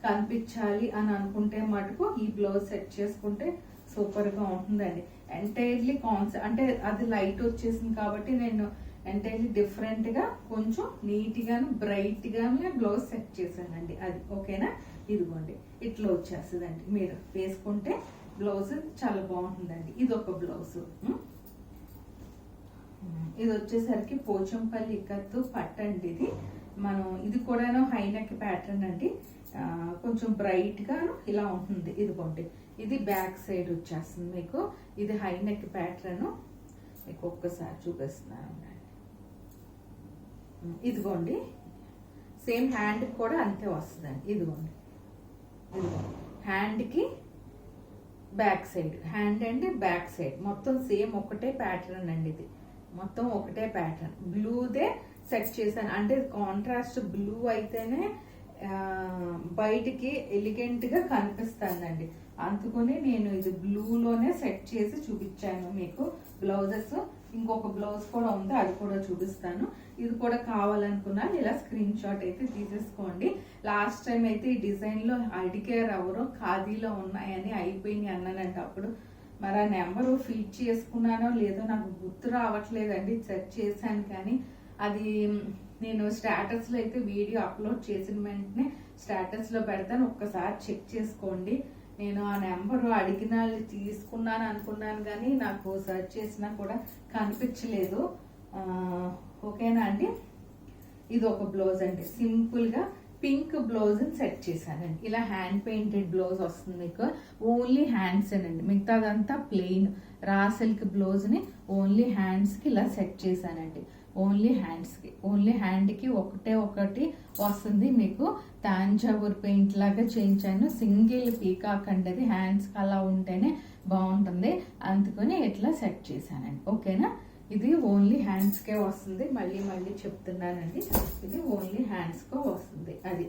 కనిపించాలి అని అనుకుంటే మటుకు ఈ బ్లౌజ్ సెట్ చేసుకుంటే సూపర్ గా ఉంటుందండి. ఎంటైర్లీ కాన్సెప్ట్ అంటే అది లైట్ వచ్చేసింది కాబట్టి నేను ఎంటైర్లీ డిఫరెంట్ గా కొంచెం నీట్ గాను బ్రైట్ గానే బ్లౌజ్ సెట్ చేశానండి. అది ఓకేనా. ఇదిగోండి ఇట్లా వచ్చేస్తుందండి, మీరు వేసుకుంటే బ్లౌజ్ చాలా బాగుంటుందండి. ఇది ఒక బ్లౌజ్. ఇది వచ్చేసరికి పోచంపల్లి ఇక్కత్తు పట్టండి. ఇది మనం ఇది కూడా హై నెక్ ప్యాటర్న్ అండి, కొంచెం బ్రైట్ గా ఇలా ఉంటుంది. ఇదిగోండి, ఇది బ్యాక్ సైడ్ వచ్చేస్తుంది మీకు. ఇది హై నెక్ ప్యాటర్న్ మీకు ఒక్కసారి చూపిస్తున్నాను. ఇదిగోండి, సేమ్ హ్యాండ్ కూడా అంతే వస్తుందండి. ఇదిగోండి హ్యాండ్ కి back side, hand and back side మొత్తం సేమ్ ఒకటే ప్యాటర్న్ అండి. ఇది మొత్తం ఒకటే ప్యాటర్న్. బ్లూదే సెట్ చేశాను అంటే కాంట్రాస్ట్ బ్లూ అయితేనే బయటికి ఎలిగెంట్ గా కనిపిస్తానండి. అందుకని నేను ఇది బ్లూలోనే సెట్ చేసి చూపించాను మీకు బ్లౌజెస్. ఇంకొక బ్లౌజ్ కూడా ఉంది, అది కూడా చూపిస్తాను. ఇది కూడా కావాలనుకున్నా ఇలా స్క్రీన్ షాట్ అయితే తీసేసుకోండి. లాస్ట్ టైం అయితే ఈ డిజైన్ లో అడిగారు ఎవరో ఖాదీలో ఉన్నాయని, అయిపోయినాయి అన్నానంటే అప్పుడు. మరి ఆ నెంబరు ఫీడ్ చేసుకున్నానో లేదో నాకు గుర్తు రావట్లేదండి. సెర్చ్ చేశాను కానీ అది నేను స్టేటస్ లో అయితే వీడియో అప్లోడ్ చేసిన వెంటనే స్టేటస్ లో పెడతాను, ఒక్కసారి చెక్ చేసుకోండి. నేను ఆ నెంబర్ అడిగిన తీసుకున్నాను అనుకున్నాను కానీ నాకు సెర్చ్ చేసినా కూడా కనిపించలేదు. ఓకేనా అండి. ఇది ఒక బ్లౌజ్ అండి, సింపుల్ గా పింక్ బ్లౌజ్ సెట్ చేశానండి. ఇలా హ్యాండ్ పెయింటెడ్ బ్లౌజ్ వస్తుంది మీకు. ఓన్లీ హ్యాండ్స్ అండి, మిగతాదంతా ప్లెయిన్ రా సిల్క్ బ్లౌజ్ ని ఓన్లీ హ్యాండ్స్ కి ఇలా సెట్ చేశానండి. ఓన్లీ హ్యాండ్స్ కి, ఓన్లీ హ్యాండ్ కి ఒకటి వస్తుంది మీకు. తాంజావూర్ పెయింట్ లాగా చేయించాను. సింగిల్ పీకాక్ అండి, అది హ్యాండ్స్ కి అలా ఉంటేనే బాగుంటుంది. అందుకని ఇట్లా సెట్ చేశానండి. ఓకేనా. ఇది ఓన్లీ హ్యాండ్స్ కే వస్తుంది. మళ్ళీ చెప్తున్నానండి, ఇది ఓన్లీ హ్యాండ్స్ కు వస్తుంది. అది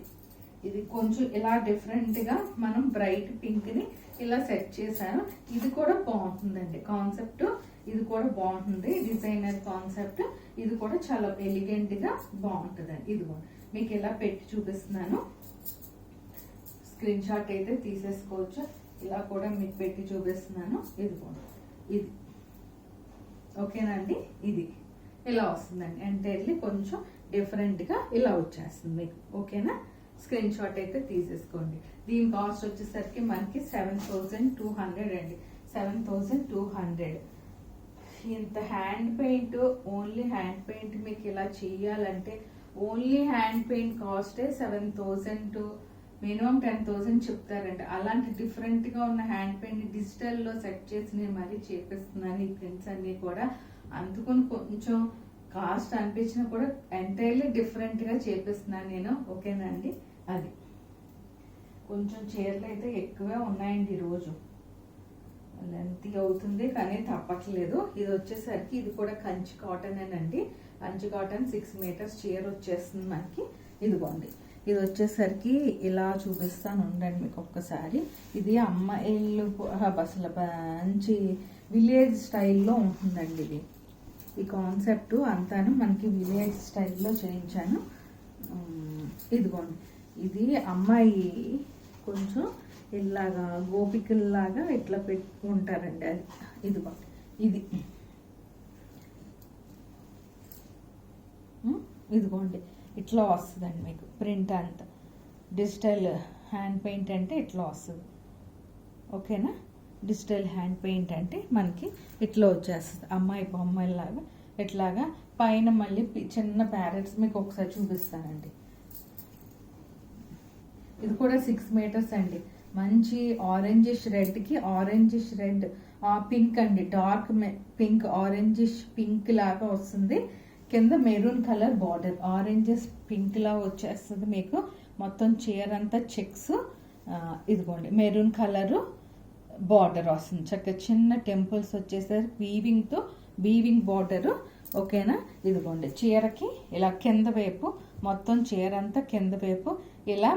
ఇది కొంచెం ఇలా డిఫరెంట్ గా మనం బ్రైట్ పింక్ ని ఇలా సెట్ చేశాను. ఇది కూడా బాగుంటుందండి కాన్సెప్ట్. ఇది కూడా బాగుంటుంది, డిజైనర్ కాన్సెప్ట్. ఇది కూడా చాలా ఎలిగెంట్ గా బాగుంటుందండి. ఇది మీకు ఇలా పెట్టి చూపిస్తున్నాను, స్క్రీన్ షాట్ అయితే తీసేసుకోవచ్చు. ఇలా కూడా మీకు పెట్టి చూపిస్తున్నాను. ఇది ఓకేనండి. ఇది ఇలా వస్తుందండి, ఎంటైర్లీ కొంచెం డిఫరెంట్ గా ఇలా వచ్చేస్తుంది మీకు. ఓకేనా. స్క్రీన్ షాట్ అయితే తీసేసుకోండి. దీని కాస్ట్ వచ్చేసరికి మనకి 7200 అండి. 7200. ఇంత hand paint, only hand paint మీకు ఇలా చెయ్యాలంటే ఓన్లీ హ్యాండ్ పెయింట్ కాస్టే 7000 మినిమం 10,000 చెప్తారండి. అలాంటి డిఫరెంట్ గా ఉన్న హ్యాండ్ పెయింట్ డిజిటల్ లో సెట్ చేసి నేను మరీ చేపిస్తున్నాను ఈ ప్రింట్స్ అన్ని కూడా. అందుకని కొంచెం కాస్ట్ అనిపించినా కూడా ఎంటైర్లీ డిఫరెంట్ గా చేపిస్తున్నాను నేను. ఓకేనండి. అది కొంచెం చీరలు అయితే ఎక్కువే ఉన్నాయండి ఈరోజు, లెంత్ అవుతుంది కానీ తప్పట్లేదు. ఇది వచ్చేసరికి ఇది కూడా కంచి కాటన్ అండి. కంచి కాటన్ 6 మీటర్స్ చీర వచ్చేస్తుంది మనకి. ఇదిగోండి, ఇది వచ్చేసరికి ఇలా చూపిస్తాను ఉండండి మీకు ఒక్కసారి. ఇది అమ్మాయిలు అసలు మంచి విలేజ్ స్టైల్లో ఉంటుందండి. ఇది ఈ కాన్సెప్ట్ అంతాను మనకి విలేజ్ స్టైల్లో చేయించాను. ఇదిగోండి, ఇది అమ్మాయి కొంచెం ఇలాగా గోపికల్లాగా ఇట్లా పెట్టుకుంటారండి. అది ఇదిగోండి, ఇదిగోండి ఇట్లా వస్తుందండి మీకు ప్రింట్ అంతా. డిజిటల్ హ్యాండ్ పెయింట్ అంటే ఇట్లా వస్తుంది. ఓకేనా. డిజిటల్ హ్యాండ్ పెయింట్ అంటే మనకి ఇట్లా వచ్చేస్తుంది అమ్మాయి బొమ్మలాగా. ఇట్లాగా పైన మళ్ళీ చిన్న ప్యారెట్స్ మీకు ఒకసారి చూపిస్తానండి. ఇది కూడా 6 మీటర్స్ అండి. మంచి ఆరెంజిష్ రెడ్ కి ఆరెంజిష్ రెడ్ పింక్ అండి, డార్క్ పింక్ ఆరెంజిష్ పింక్ లాగా వస్తుంది. కింద maroon colour border, orangish pink లా వచ్చేస్తుంది మీకు. మొత్తం చీర అంతా చెక్స్. ఇదిగోండి మెరూన్ కలర్ బార్డర్ వస్తుంది. చక్కగా చిన్న టెంపుల్స్ వచ్చేసరికి వీవింగ్ బార్డర్ ఓకేనా. ఇదిగోండి చీరకి ఇలా కింద వైపు మొత్తం చీర అంతా కింద వైపు ఇలా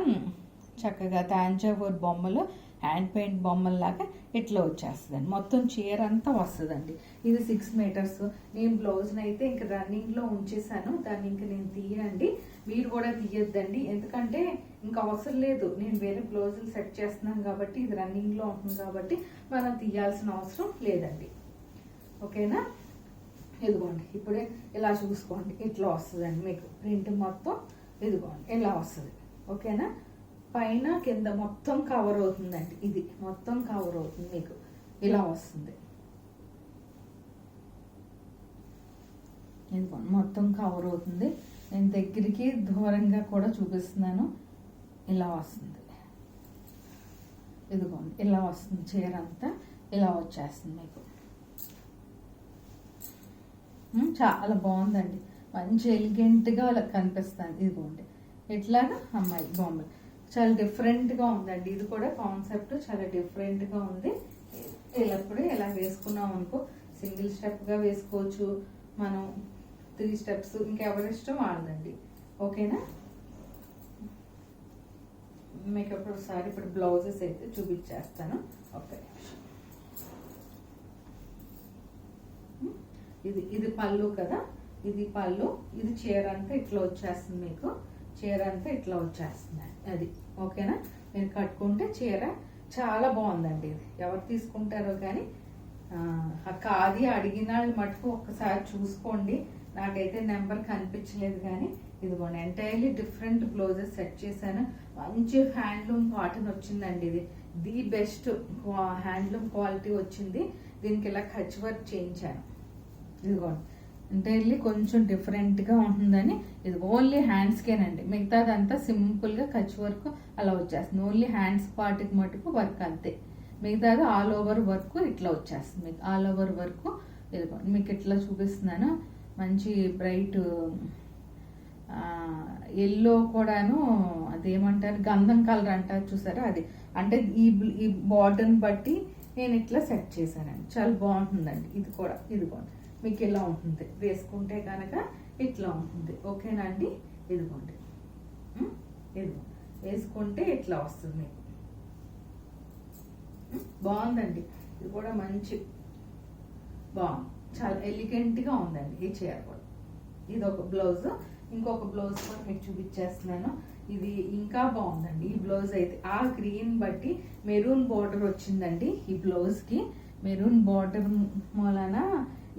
చక్కగా తాంజావూర్ బొమ్మలు హ్యాండ్ పెయింట్ బొమ్మల్లాగా ఇట్లా వచ్చేస్తుందండి. మొత్తం చీర అంతా వస్తుందండి. ఇది 6 మీటర్స్. నేను బ్లౌజ్ని అయితే ఇంక రన్నింగ్లో ఉంచేసాను, దాన్ని ఇంక నేను తీయండి. మీరు కూడా తీయొద్దండి, ఎందుకంటే ఇంకా అవసరం లేదు. నేను వేరే బ్లౌజులు సెట్ చేస్తున్నాను కాబట్టి ఇది రన్నింగ్లో ఉంటుంది కాబట్టి మనం తీయాల్సిన అవసరం లేదండి. ఓకేనా. ఇదిగోండి ఇప్పుడే ఇలా చూసుకోండి, ఇట్లా వస్తుందండి మీకు ప్రింట్ మొత్తం. ఇదిగోండి ఇలా వస్తుంది. ఓకేనా. పైన కింద మొత్తం కవర్ అవుతుందండి. ఇది మొత్తం కవర్ అవుతుంది మీకు, ఇలా వస్తుంది. ఇదిగోండి మొత్తం కవర్ అవుతుంది. నేను దగ్గరికి దూరంగా కూడా చూపిస్తున్నాను. ఇలా వస్తుంది. ఇదిగోండి ఇలా వస్తుంది. చీర అంతా ఇలా వచ్చేస్తుంది మీకు. చాలా బాగుందండి, మంచి ఎలిగెంట్గా అలా కనిపిస్తుంది. ఇదిగోండి ఇట్లాగా అమ్మాయి బొమ్మలు చాలా డిఫరెంట్గా ఉందండి. ఇది కూడా కాన్సెప్ట్ చాలా డిఫరెంట్గా ఉంది. ఎల్లప్పుడూ ఇలా వేసుకున్నాం అనుకో, సింగిల్ స్టెప్గా వేసుకోవచ్చు మనం, 3 స్టెప్స్, ఇంకెవరి ఇష్టం వాళ్ళదండి. ఓకేనా. మీకు ఒకసారి ఇప్పుడు బ్లౌజెస్ అయితే చూపించేస్తాను. ఓకే, ఇది పళ్ళు కదా, ఇది పళ్ళు. ఇది చీర అంతా ఇట్లా వచ్చేస్తుంది మీకు, చీర అంతా ఇట్లా వచ్చేస్తుంది అది. ఓకేనా. మీరు కట్టుకుంటే చీర చాలా బాగుందండి. ఇది ఎవరు తీసుకుంటారో కానీ కాది అడిగిన వాళ్ళు మటుకు ఒక్కసారి చూసుకోండి. నాకైతే నెంబర్ కనిపించలేదు కానీ ఇదిగోండి ఎంటైర్లీ డిఫరెంట్ బ్లౌజెస్ సెట్ చేశాను. మంచి హ్యాండ్లూమ్ కాటన్ వచ్చిందండి. ఇది ది బెస్ట్ హ్యాండ్లూమ్ క్వాలిటీ వచ్చింది. దీనికి ఇలా కచ్ వర్క్ చేయించాను. ఇదిగోండి ఎంటైర్లీ కొంచెం డిఫరెంట్గా ఉంటుందని. ఇది ఓన్లీ హ్యాండ్స్కేనండి, మిగతాదంతా సింపుల్గా కచ్ వర్క్ అలా వచ్చేస్తుంది. ఓన్లీ హ్యాండ్స్ పార్ట్కి మటుకు వర్క్ అంతే, మిగతాది ఆల్ ఓవర్ వర్క్ ఇట్లా వచ్చేస్తుంది మీకు. ఆల్ ఓవర్ వర్క్ ఇదిగోండి మీకు ఇట్లా చూపిస్తున్నాను. మంచి బ్రైట్ ఎల్లో కూడాను, అదేమంటారు గంధం కలర్ అంటారు చూసారా, అది అంటే ఈ బార్డర్ని బట్టి నేను ఇట్లా సెట్ చేశానండి. చాలా బాగుంటుందండి. ఇది కూడా ఇదిగోండి మీకు ఇలా ఉంటుంది, వేసుకుంటే కనుక ఇట్లా ఉంటుంది. ఓకేనా అండి. ఇదిగోండి ఇదిగో వేసుకుంటే ఇట్లా వస్తుంది మీకు. బాగుందండి. ఇది కూడా మంచి బాగుంది, చాలా ఎలిగెంట్గా ఉందండి ఈ చీర కూడా. ఇది ఒక బ్లౌజ్. ఇంకొక బ్లౌజ్ కూడా మీకు చూపించేస్తున్నాను. ఇది ఇంకా బాగుందండి ఈ బ్లౌజ్ అయితే. ఆ గ్రీన్ బట్టి మెరూన్ బార్డర్ వచ్చిందండి ఈ బ్లౌజ్కి. మెరూన్ బార్డర్ మూలన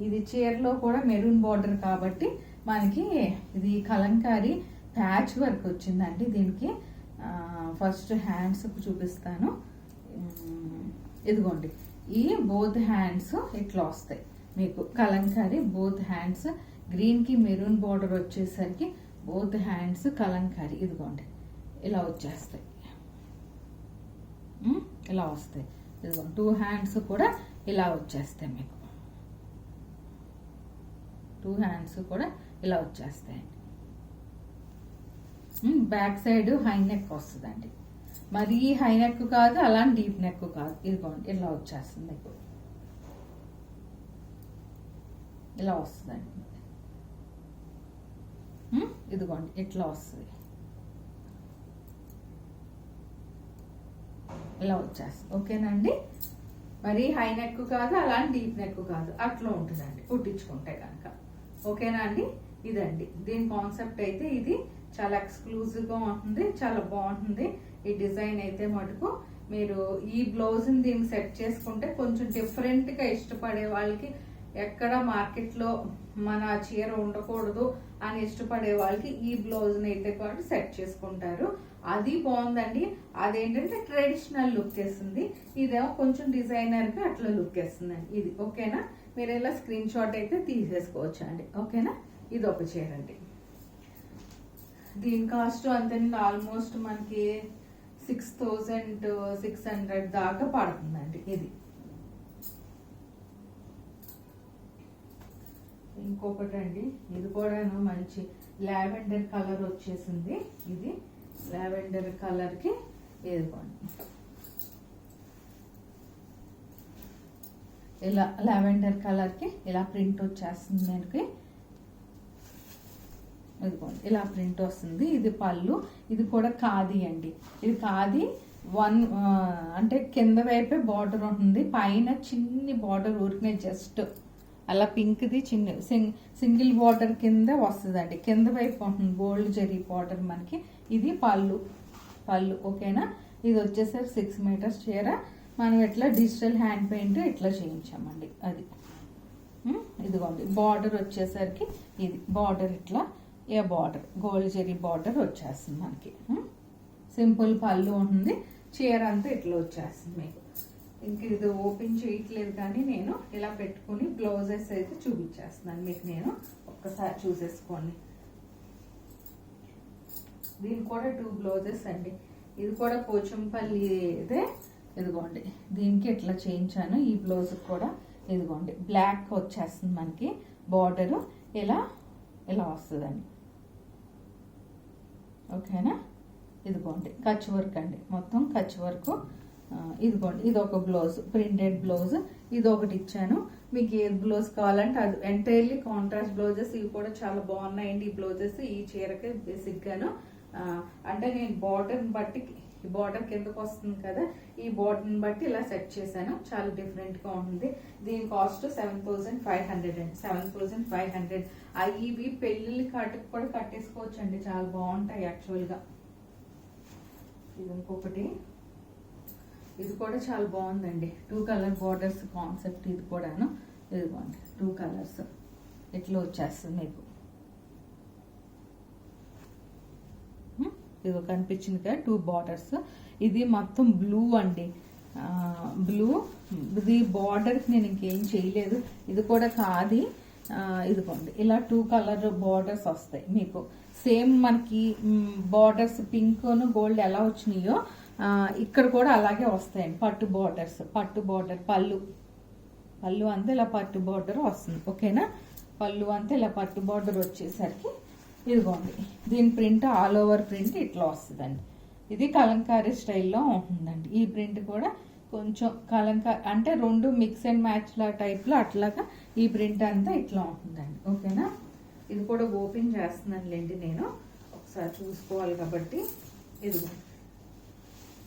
ఇది చీరలో కూడా మెరూన్ బార్డర్ కాబట్టి మనకి ఇది కలంకారీ ప్యాచ్ వర్క్ వచ్చిందండి దీనికి. ఫస్ట్ హ్యాండ్స్ చూపిస్తాను. ఇదిగోండి ఈ బోత్ హ్యాండ్స్ ఇట్లా వస్తాయి మీకు కలంకారీ. బోత్ హ్యాండ్స్ గ్రీన్కి మెరూన్ బార్డర్ వచ్చేసరికి బోత్ హ్యాండ్స్ కలంకారీ. ఇదిగోండి ఇలా వచ్చేస్తాయి, ఇలా వస్తాయి. ఇదిగోండి 2 హ్యాండ్స్ కూడా ఇలా వచ్చేస్తాయి మీకు. 2 హ్యాండ్స్ కూడా ఇలా వచ్చేస్తాయండి. బ్యాక్ సైడ్ హై నెక్ వస్తుందండి, మరీ హై నెక్ కాదు, అలాంటి డీప్ నెక్ కాదు. ఇదిగోండి ఇలా వచ్చేస్తుంది మీకు, ఇలా వస్తుందండి. ఇదిగోండి ఇట్లా వస్తుంది, ఇలా వచ్చేస్తుంది. ఓకేనండి. మరి హై నెక్ కాదు, అలాంటి డీప్ నెక్ కాదు, అట్లా ఉంటుందండి కుట్టించుకుంటే కనుక. ఓకేనా అండి. ఇదండి దీని కాన్సెప్ట్ అయితే. ఇది చాలా ఎక్స్క్లూజివ్గా ఉంటుంది, చాలా బాగుంటుంది ఈ డిజైన్ అయితే మటుకు. మీరు ఈ బ్లౌజ్ని దీనికి సెట్ చేసుకుంటే కొంచెం డిఫరెంట్గా ఇష్టపడే వాళ్ళకి, ఎక్కడ మార్కెట్లో మన చీర ఉండకూడదు అని ఇష్టపడే వాళ్ళకి ఈ బ్లౌజ్ని అయితే కూడా సెట్ చేసుకుంటారు. అది బాగుందండి. అదేంటంటే ట్రెడిషనల్ లుక్ వేస్తుంది, ఇదేమో కొంచెం డిజైనర్గా అట్లా లుక్ వేస్తుందండి ఇది. ఓకేనా. మీరు ఇలా స్క్రీన్ షాట్ అయితే తీసేసుకోవచ్చు అండి. ఓకేనా. ఇది ఒక చీర అండి. దీని కాస్ట్ అంతేనండి, ఆల్మోస్ట్ మనకి 6600 దాకా పడుతుందండి ఇది. ఇంకొకటి అండి, ఇది కూడాను మంచి లావెండర్ కలర్ వచ్చేసింది. ఇది లావెండర్ కలర్కి ఇదిగోండి ఇలా లావెండర్ కలర్కి ఇలా ప్రింట్ వచ్చేస్తుంది మనకి. ఇదిగోండి ఇలా ప్రింట్ వస్తుంది. ఇది పళ్ళు, ఇది కూడా ఖాదీ అండి. ఇది ఖాదీ అంటే కింద వైపే బార్డర్ ఉంటుంది, పైన చిన్ని బార్డర్ ఊరికనే జస్ట్ అలా పింక్ది చిన్న సింగిల్ బార్డర్ కింద వస్తుందండి. కింద వైపు ఉంటుంది గోల్డ్ జరీ బార్డర్ మనకి. ఇది పళ్ళు. ఓకేనా. ఇది వచ్చేసరికి 6 మీటర్స్ చీర. మనం ఇట్లా డిజిటల్ హ్యాండ్ పెయింట్ ఇట్లా చేయించామండి. అది ఇదిగోండి బార్డర్ వచ్చేసరికి ఇది బార్డర్ ఇట్లా బార్డర్ గోల్డ్ జరీ బార్డర్ వచ్చేస్తుంది మనకి. సింపుల్ పళ్ళు ఉంటుంది, చీర అంతా ఇట్లా వచ్చేస్తుంది మీకు. ఇంక ఇది ఓపెన్ చేయట్లేదు కానీ నేను ఇలా పెట్టుకుని బ్లౌజెస్ అయితే చూపించేస్తున్నాను మీకు. నేను ఒక్కసారి చూసేసుకోండి. దీనికి కూడా 2 బ్లౌజెస్ అండి. ఇది కూడా పోచంపల్లి ఇదే. ఇదిగోండి దీనికి ఇట్లా చేయించాను. ఈ బ్లౌజ్ కూడా ఇదిగోండి బ్లాక్ వచ్చేస్తుంది మనకి బార్డరు. ఇలా వస్తుందండి. ఓకేనా. ఇదిగోండి కచ్ వర్క్ అండి, మొత్తం కచ్ వర్క్. ఇదిగోండి ఇది ఒక బ్లౌజ్, ప్రింటెడ్ బ్లౌజ్. ఇది ఒకటి ఇచ్చాను. మీకు ఏ బ్లౌజ్ కావాలంటే అది ఎంటైర్లీ కాంట్రాస్ట్ బ్లౌజెస్. ఇవి కూడా చాలా బాగున్నాయండి ఈ బ్లౌజెస్. ఈ చీరకి బేసిక్గాను అంటే నేను బార్డర్ని బట్టి, ఈ బార్డర్ కిందకు వస్తుంది కదా, ఈ బార్డర్ని బట్టి ఇలా సెట్ చేశాను. చాలా డిఫరెంట్గా ఉంటుంది. దీని కాస్ట్ 7,500 అండి. 7,500. ఇవి పెళ్ళిళ్ళ కాటుకు కూడా కట్టేసుకోవచ్చు అండి, చాలా బాగుంటాయి యాక్చువల్గా. ఇది ఇంకొకటి, ఇది కూడా చాలా బాగుందండి. 2 కలర్ బార్డర్స్ కాన్సెప్ట్ ఇది కూడాను. ఇదిగోండి 2 కలర్స్ ఇట్లా వచ్చేస్తుంది మీకు. ఇది కనిపించింది కదా 2 బార్డర్స్. ఇది మొత్తం బ్లూ అండి. బ్లూ. ఇది బార్డర్కి నేను ఇంకేం చేయలేదు. ఇది కూడా కాది. ఇదిగోండి ఇలా 2 కలర్ బార్డర్స్ వస్తాయి మీకు. సేమ్ మనకి బార్డర్స్ పింక్ గోల్డ్ ఎలా వచ్చినాయో ఇక్కడ కూడా అలాగే వస్తాయండి. పట్టు బార్డర్స్, పట్టు బార్డర్. పళ్ళు అంతా ఇలా పట్టు బార్డర్ వస్తుంది. ఓకేనా. పళ్ళు అంతా ఇలా పట్టు బార్డర్ వచ్చేసరికి ఇదిగోండి దీని ప్రింట్ ఆల్ ఓవర్ ప్రింట్ ఇట్లా వస్తుందండి. ఇది కలంకారీ స్టైల్లో ఉంటుందండి. ఈ ప్రింట్ కూడా కొంచెం అంటే 2 మిక్స్ అండ్ మ్యాచ్ లా టైప్లో అట్లాగా ఈ ప్రింట్ అంతా ఇట్లా ఉంటుందండి. ఓకేనా. ఇది కూడా ఓపెన్ చేస్తున్నానులేండి నేను, ఒకసారి చూసుకోవాలి కాబట్టి.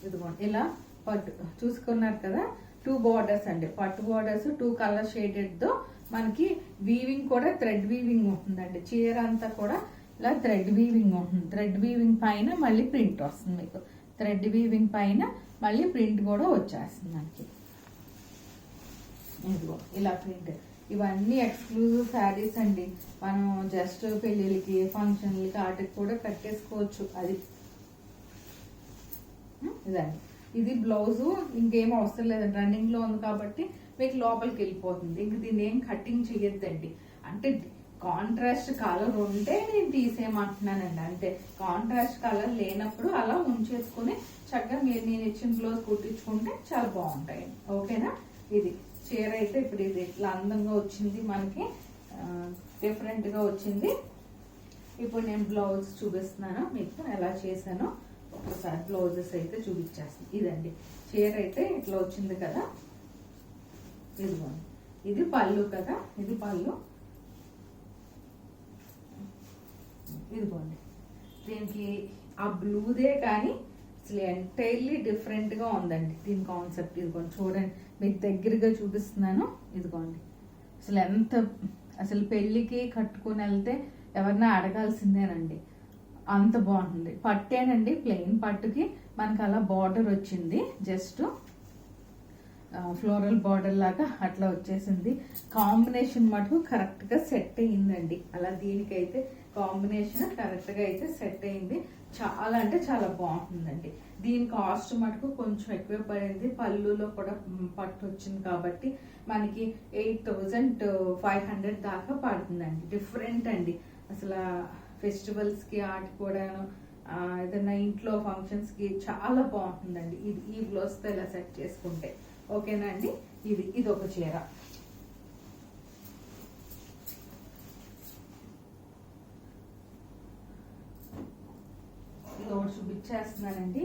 ఇదిగోండి ఇలా పట్టు చూసుకున్నారు కదా. 2 బార్డర్స్ అండి, పట్టు బార్డర్స్ 2 కలర్ షేడెడ్తో మనకి వీవింగ్ కూడా థ్రెడ్ వీవింగ్ ఉంటుందండి. చీర అంతా కూడా ఇలా థ్రెడ్ వీవింగ్ ఉంటుంది. థ్రెడ్ వీవింగ్ పైన మళ్ళీ ప్రింట్ వస్తుంది మీకు. థ్రెడ్ వీవింగ్ పైన మళ్ళీ ప్రింట్ కూడా వచ్చేస్తుంది మనకి. ఇదిగో ఇలా ప్రింట్. ఇవన్నీ ఎక్స్క్లూజివ్ శారీస్ అండి. మనం జస్ట్ పెళ్ళిళ్ళకి, ఫంక్షన్లకి వాటికి కూడా కట్టేసుకోవచ్చు. అది ఇదండి. ఇది బ్లౌజు ఇంకేం అవసరం లేదండి, రన్నింగ్ లో ఉంది కాబట్టి మీకు లోపలికి వెళ్ళిపోతుంది. ఇంక దీన్ని ఏం కటింగ్ చేయొద్దండి. అంటే కాంట్రాస్ట్ కలర్ ఉంటే నేను తీసేయమంటున్నానండి అంతే. కాంట్రాస్ట్ కలర్ లేనప్పుడు అలా ఉంచేసుకుని చక్కగా నేను ఇచ్చిన బ్లౌజ్ కుట్టించుకుంటే చాలా బాగుంటాయి. ఓకేనా. ఇది చీర అయితే ఇప్పుడు ఇది ఇట్లా అందంగా వచ్చింది మనకి, డిఫరెంట్ గా వచ్చింది. ఇప్పుడు నేను బ్లౌజ్ చూపిస్తున్నాను మీకు ఎలా చేశానో. ఒకసారి బ్లౌజెస్ అయితే చూపించేస్తాను. ఇదండి చీర అయితే ఇట్లా వచ్చింది కదా. ఇదిగోండి ఇది పళ్ళు కదా, ఇది పళ్ళు. ఇదిగోండి దీనికి ఆ బ్లూదే కానీ అసలు ఎంటైర్లీ డిఫరెంట్ గా ఉందండి దీని కాన్సెప్ట్. ఇదిగోండి చూడండి, మీకు దగ్గరగా చూపిస్తున్నాను. ఇదిగోండి అసలు పెళ్ళికి కట్టుకుని వెళ్తే ఎవరన్నా అడగాల్సిందేనండి, అంత బాగుంటుంది. పట్టేనండి, ప్లెయిన్ పట్టుకి మనకు అలా బార్డర్ వచ్చింది, జస్ట్ ఫ్లోరల్ బార్డర్ లాగా అట్లా వచ్చేసింది. కాంబినేషన్ మటుకు కరెక్ట్ గా సెట్ అయ్యిందండి. అలా దీనికైతే కాంబినేషన్ కరెక్ట్ గా అయితే సెట్ అయింది. చాలా అంటే చాలా బాగుంటుందండి. దీని కాస్ట్ మటుకు కొంచెం ఎక్కువ పడింది. పళ్ళులో కూడా పట్టు వచ్చింది కాబట్టి మనకి 8,500 దాకా పడుతుందండి. డిఫరెంట్ అండి అసలు. ఫెస్టివల్స్ కి ఆటి కూడా ఏదైనా ఇంట్లో ఫంక్షన్స్ కి చాలా బాగుంటుందండి. ఇది ఈ బ్లౌజ్ తో ఇలా సెట్ చేసుకుంటే. ఓకేనా అండి. ఇది ఒక చీర. ఇది ఒకటి చూపించేస్తున్నానండి.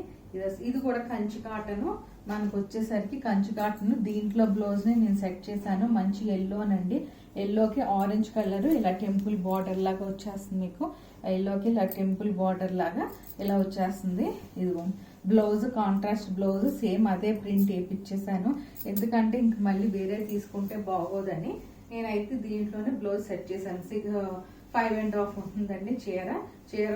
ఇది కూడా కంచి కాటన్. మనకు వచ్చేసరికి కంచి కాటన్. దీంట్లో బ్లౌజ్ ని నేను సెట్ చేశాను. మంచి ఎల్లోనండి. ఎల్లోకి ఆరెంజ్ కలర్ ఇలా టెంపుల్ బార్డర్ లాగా వచ్చేస్తుంది. మీకు ఎల్లోకి ఇలా టెంపుల్ బార్డర్ లాగా ఇలా వచ్చేస్తుంది. ఇదిగో బ్లౌజ్ కాంట్రాస్ట్ బ్లౌజ్ సేమ్ అదే ప్రింట్ వేయించేసాను. ఎందుకంటే ఇంక మళ్ళీ వేరే తీసుకుంటే బాగోదని నేనైతే దీంట్లోనే బ్లౌజ్ సెట్ చేశాను. 5.5 ఉంటుందండి చీర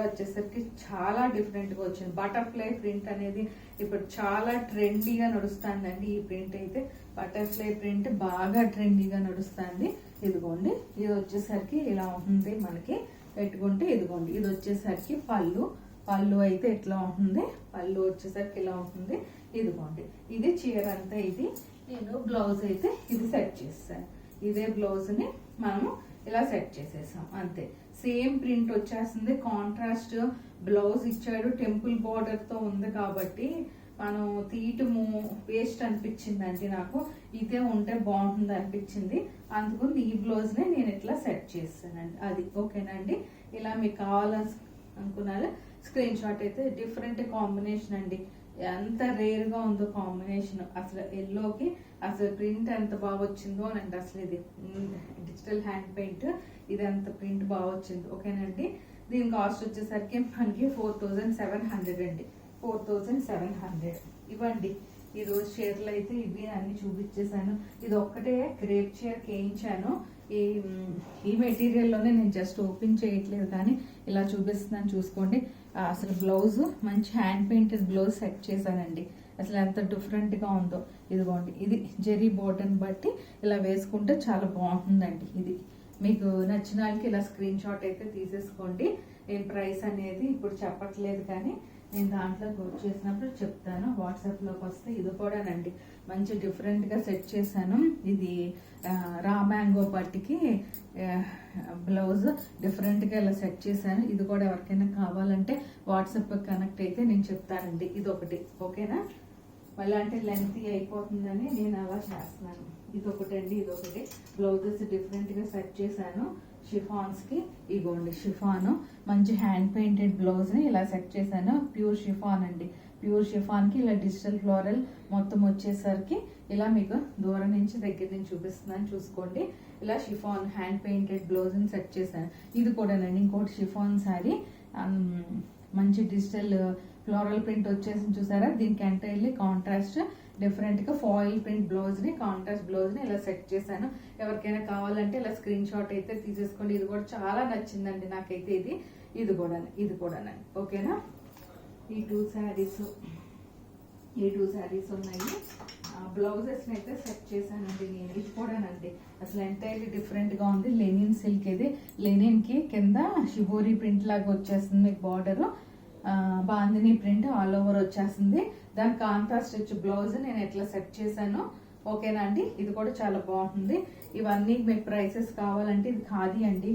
వచ్చేసరికి చాలా డిఫరెంట్గా వచ్చింది. బటర్ఫ్లై ప్రింట్ అనేది ఇప్పుడు చాలా ట్రెండీగా నడుస్తుందండి. ఈ ప్రింట్ అయితే బటర్ఫ్లై ప్రింట్ బాగా ట్రెండీగా నడుస్తుంది. ఇదిగోండి ఇది వచ్చేసరికి ఇలా ఉంటుంది. మనకి పెట్టుకుంటే ఇదిగోండి ఇది వచ్చేసరికి పళ్ళు అయితే ఇట్లా ఉంటుంది. పళ్ళు వచ్చేసరికి ఇలా ఉంటుంది. ఇదిగోండి ఇది చీర అంతా. ఇది నేను బ్లౌజ్ అయితే ఇది సెట్ చేస్తాను. ఇదే బ్లౌజ్ ని మనము ఇలా సెట్ చేసేసాం అంతే. సేమ్ ప్రింట్ వచ్చేస్తుంది. కాంట్రాస్ట్ బ్లౌజ్ ఇచ్చాడు. టెంపుల్ బార్డర్ తో ఉంది కాబట్టి మనం తీయటము వేస్ట్ అనిపించిందండి. నాకు ఇదే ఉంటే బాగుంటుంది అనిపించింది. అందుకని ఈ బ్లౌజ్ ని నేను ఇట్లా సెట్ చేస్తానండి. అది ఓకేనండి. ఇలా మీకు కావాలనుకున్నారు స్క్రీన్ షాట్ అయితే డిఫరెంట్ కాంబినేషన్ అండి. ఎంత రేర్ గా ఉందో కాంబినేషన్. అసలు ఎల్లోకి అసలు ప్రింట్ ఎంత బాగా వచ్చిందో అండి. అసలు ఇది డిజిటల్ హ్యాండ్ పెయింట్ ఇది ఎంత ప్రింట్ బాగా వచ్చింది. ఓకేనండి. దీని కాస్ట్ వచ్చేసరికి మనకి 4700 అండి. 4700 ఇవ్వండి. ఈ రోజు చీరలు అయితే ఇవి అన్ని చూపించేశాను. ఇది ఒక్కటే క్రేప్ చీరకి వేయించాను. ఈ మెటీరియల్లోనే నేను జస్ట్ ఓపెన్ చేయట్లేదు కానీ ఇలా చూపిస్తున్నాను చూసుకోండి. అసలు బ్లౌజ్ మంచి హ్యాండ్ పెయింటెడ్ బ్లౌజ్ సెట్ చేశానండి. అసలు ఎంత డిఫరెంట్గా ఉందో. ఇదిగోండి ఇది జెరీ బోర్డర్ బట్టి ఇలా వేసుకుంటే చాలా బాగుంటుందండి. ఇది మీకు నచ్చిన వాళ్ళకి ఇలా స్క్రీన్ షాట్ అయితే తీసేసుకోండి. నేను ప్రైస్ అనేది ఇప్పుడు చెప్పట్లేదు కానీ నేను దాంట్లోకి వచ్చేసినప్పుడు చెప్తాను. వాట్సాప్లోకి వస్తే ఇది కూడానండి మంచి డిఫరెంట్గా సెట్ చేశాను. ఇది రా మ్యాంగో పట్టికి బ్లౌజ్ డిఫరెంట్గా ఇలా సెట్ చేశాను. ఇది కూడా ఎవరికైనా కావాలంటే వాట్సాప్ కనెక్ట్ అయితే నేను చెప్తానండి. ఇది ఒకటి ఓకేనా. మళ్ళీ అంటే లెంతీ అయిపోతుందని నేను అలా చేస్తున్నాను. ఇదొకటి అండి. ఇదొకటి బ్లౌజెస్ డిఫరెంట్గా సెట్ చేశాను. షిఫాన్స్ కి ఇగోండి షిఫాన్ మంచి హ్యాండ్ పెయింటెడ్ బ్లౌజ్ ని ఇలా సెట్ చేశాను. ప్యూర్ షిఫాన్ అండి. ప్యూర్ షిఫాన్ కి ఇలా డిజిటల్ ఫ్లోరల్ మొత్తం వచ్చేసరికి ఇలా మీకు దూరం నుంచి దగ్గర నుంచి చూపిస్తున్నాను చూసుకోండి. ఇలా షిఫాన్ హ్యాండ్ పెయింటెడ్ బ్లౌజ్ ని సెట్ చేశాను. ఇది కూడానండి ఇంకోటి షిఫాన్ శారీ మంచి డిజిటల్ ఫ్లోరల్ ప్రింట్ వచ్చేసి చూసారా. దీనికి ఎంటైర్లీ కాంట్రాస్ట్ డిఫరెంట్ గా ఫాయిల్ ప్రింట్ బ్లౌజ్ ని కాంట్రాస్ట్ బ్లౌజ్ ని ఇలా సెట్ చేశాను. ఎవరికైనా కావాలంటే ఇలా స్క్రీన్ షాట్ అయితే తీసేసుకోండి. ఇది కూడా చాలా నచ్చిందండి నాకైతే. ఇది కూడా ఓకేనా. ఈ టూ శారీస్ ఉన్నాయి. బ్లౌజెస్ అయితే సెట్ చేశానండి నేను. ఇది కూడానండి అసలు ఎంటైర్లీ డిఫరెంట్ గా ఉంది. లెనిన్ సిల్క్ ఇది. లెనిన్ కి కింద షిబోరి ప్రింట్ లాగా వచ్చేస్తుంది మీకు border. Bandhani print all over వచ్చేస్తుంది. దాని కాంట్రాస్ట్ వచ్చి బ్లౌజ్ నేను ఎట్లా సెట్ చేశాను ఓకేనా అండి. ఇది కూడా చాలా బాగుంటుంది. ఇవన్నీ మీకు ప్రైసెస్ కావాలంటే ఇది ఖాదీ అండి.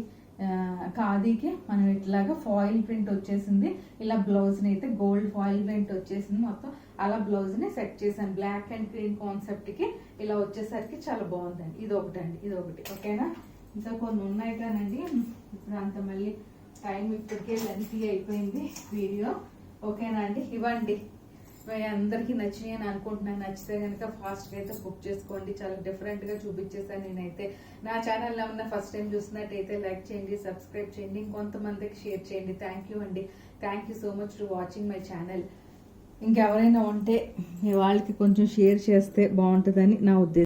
ఖాదీకి మనం ఇట్లాగా ఫాయిల్ ప్రింట్ వచ్చేసింది. ఇలా బ్లౌజ్ ని అయితే గోల్డ్ ఫాయిల్ ప్రింట్ వచ్చేసింది మొత్తం. అలా బ్లౌజ్ ని సెట్ చేశాను. బ్లాక్ అండ్ గ్రీన్ కాన్సెప్ట్ కి ఇలా వచ్చేసరికి చాలా బాగుందండి. ఇది ఒకటి ఓకేనా. ఇంకా కొన్ని ఉన్నాయి కానండి ఇప్పుడు అంత మళ్ళీ టైం ఇప్పటికే లెంతీ అయిపోయింది వీడియో ఓకేనా అండి. ఇవ్వండి అందరికీ నచ్చినాయి అని అనుకుంటున్నాను. నచ్చితే కనుక ఫాస్ట్గా అయితే బుక్ చేసుకోండి. చాలా డిఫరెంట్గా చూపించేసాను నేనైతే. నా ఛానల్లో ఉన్న ఫస్ట్ టైం చూసినట్టయితే లైక్ చేయండి, సబ్స్క్రైబ్ చేయండి, ఇంకొంతమందికి షేర్ చేయండి. థ్యాంక్ యూ అండి. Thank you so much for watching my channel. ఇంకెవరైనా ఉంటే మీ వాళ్ళకి కొంచెం షేర్ చేస్తే బాగుంటుందని నా ఉద్దేశం.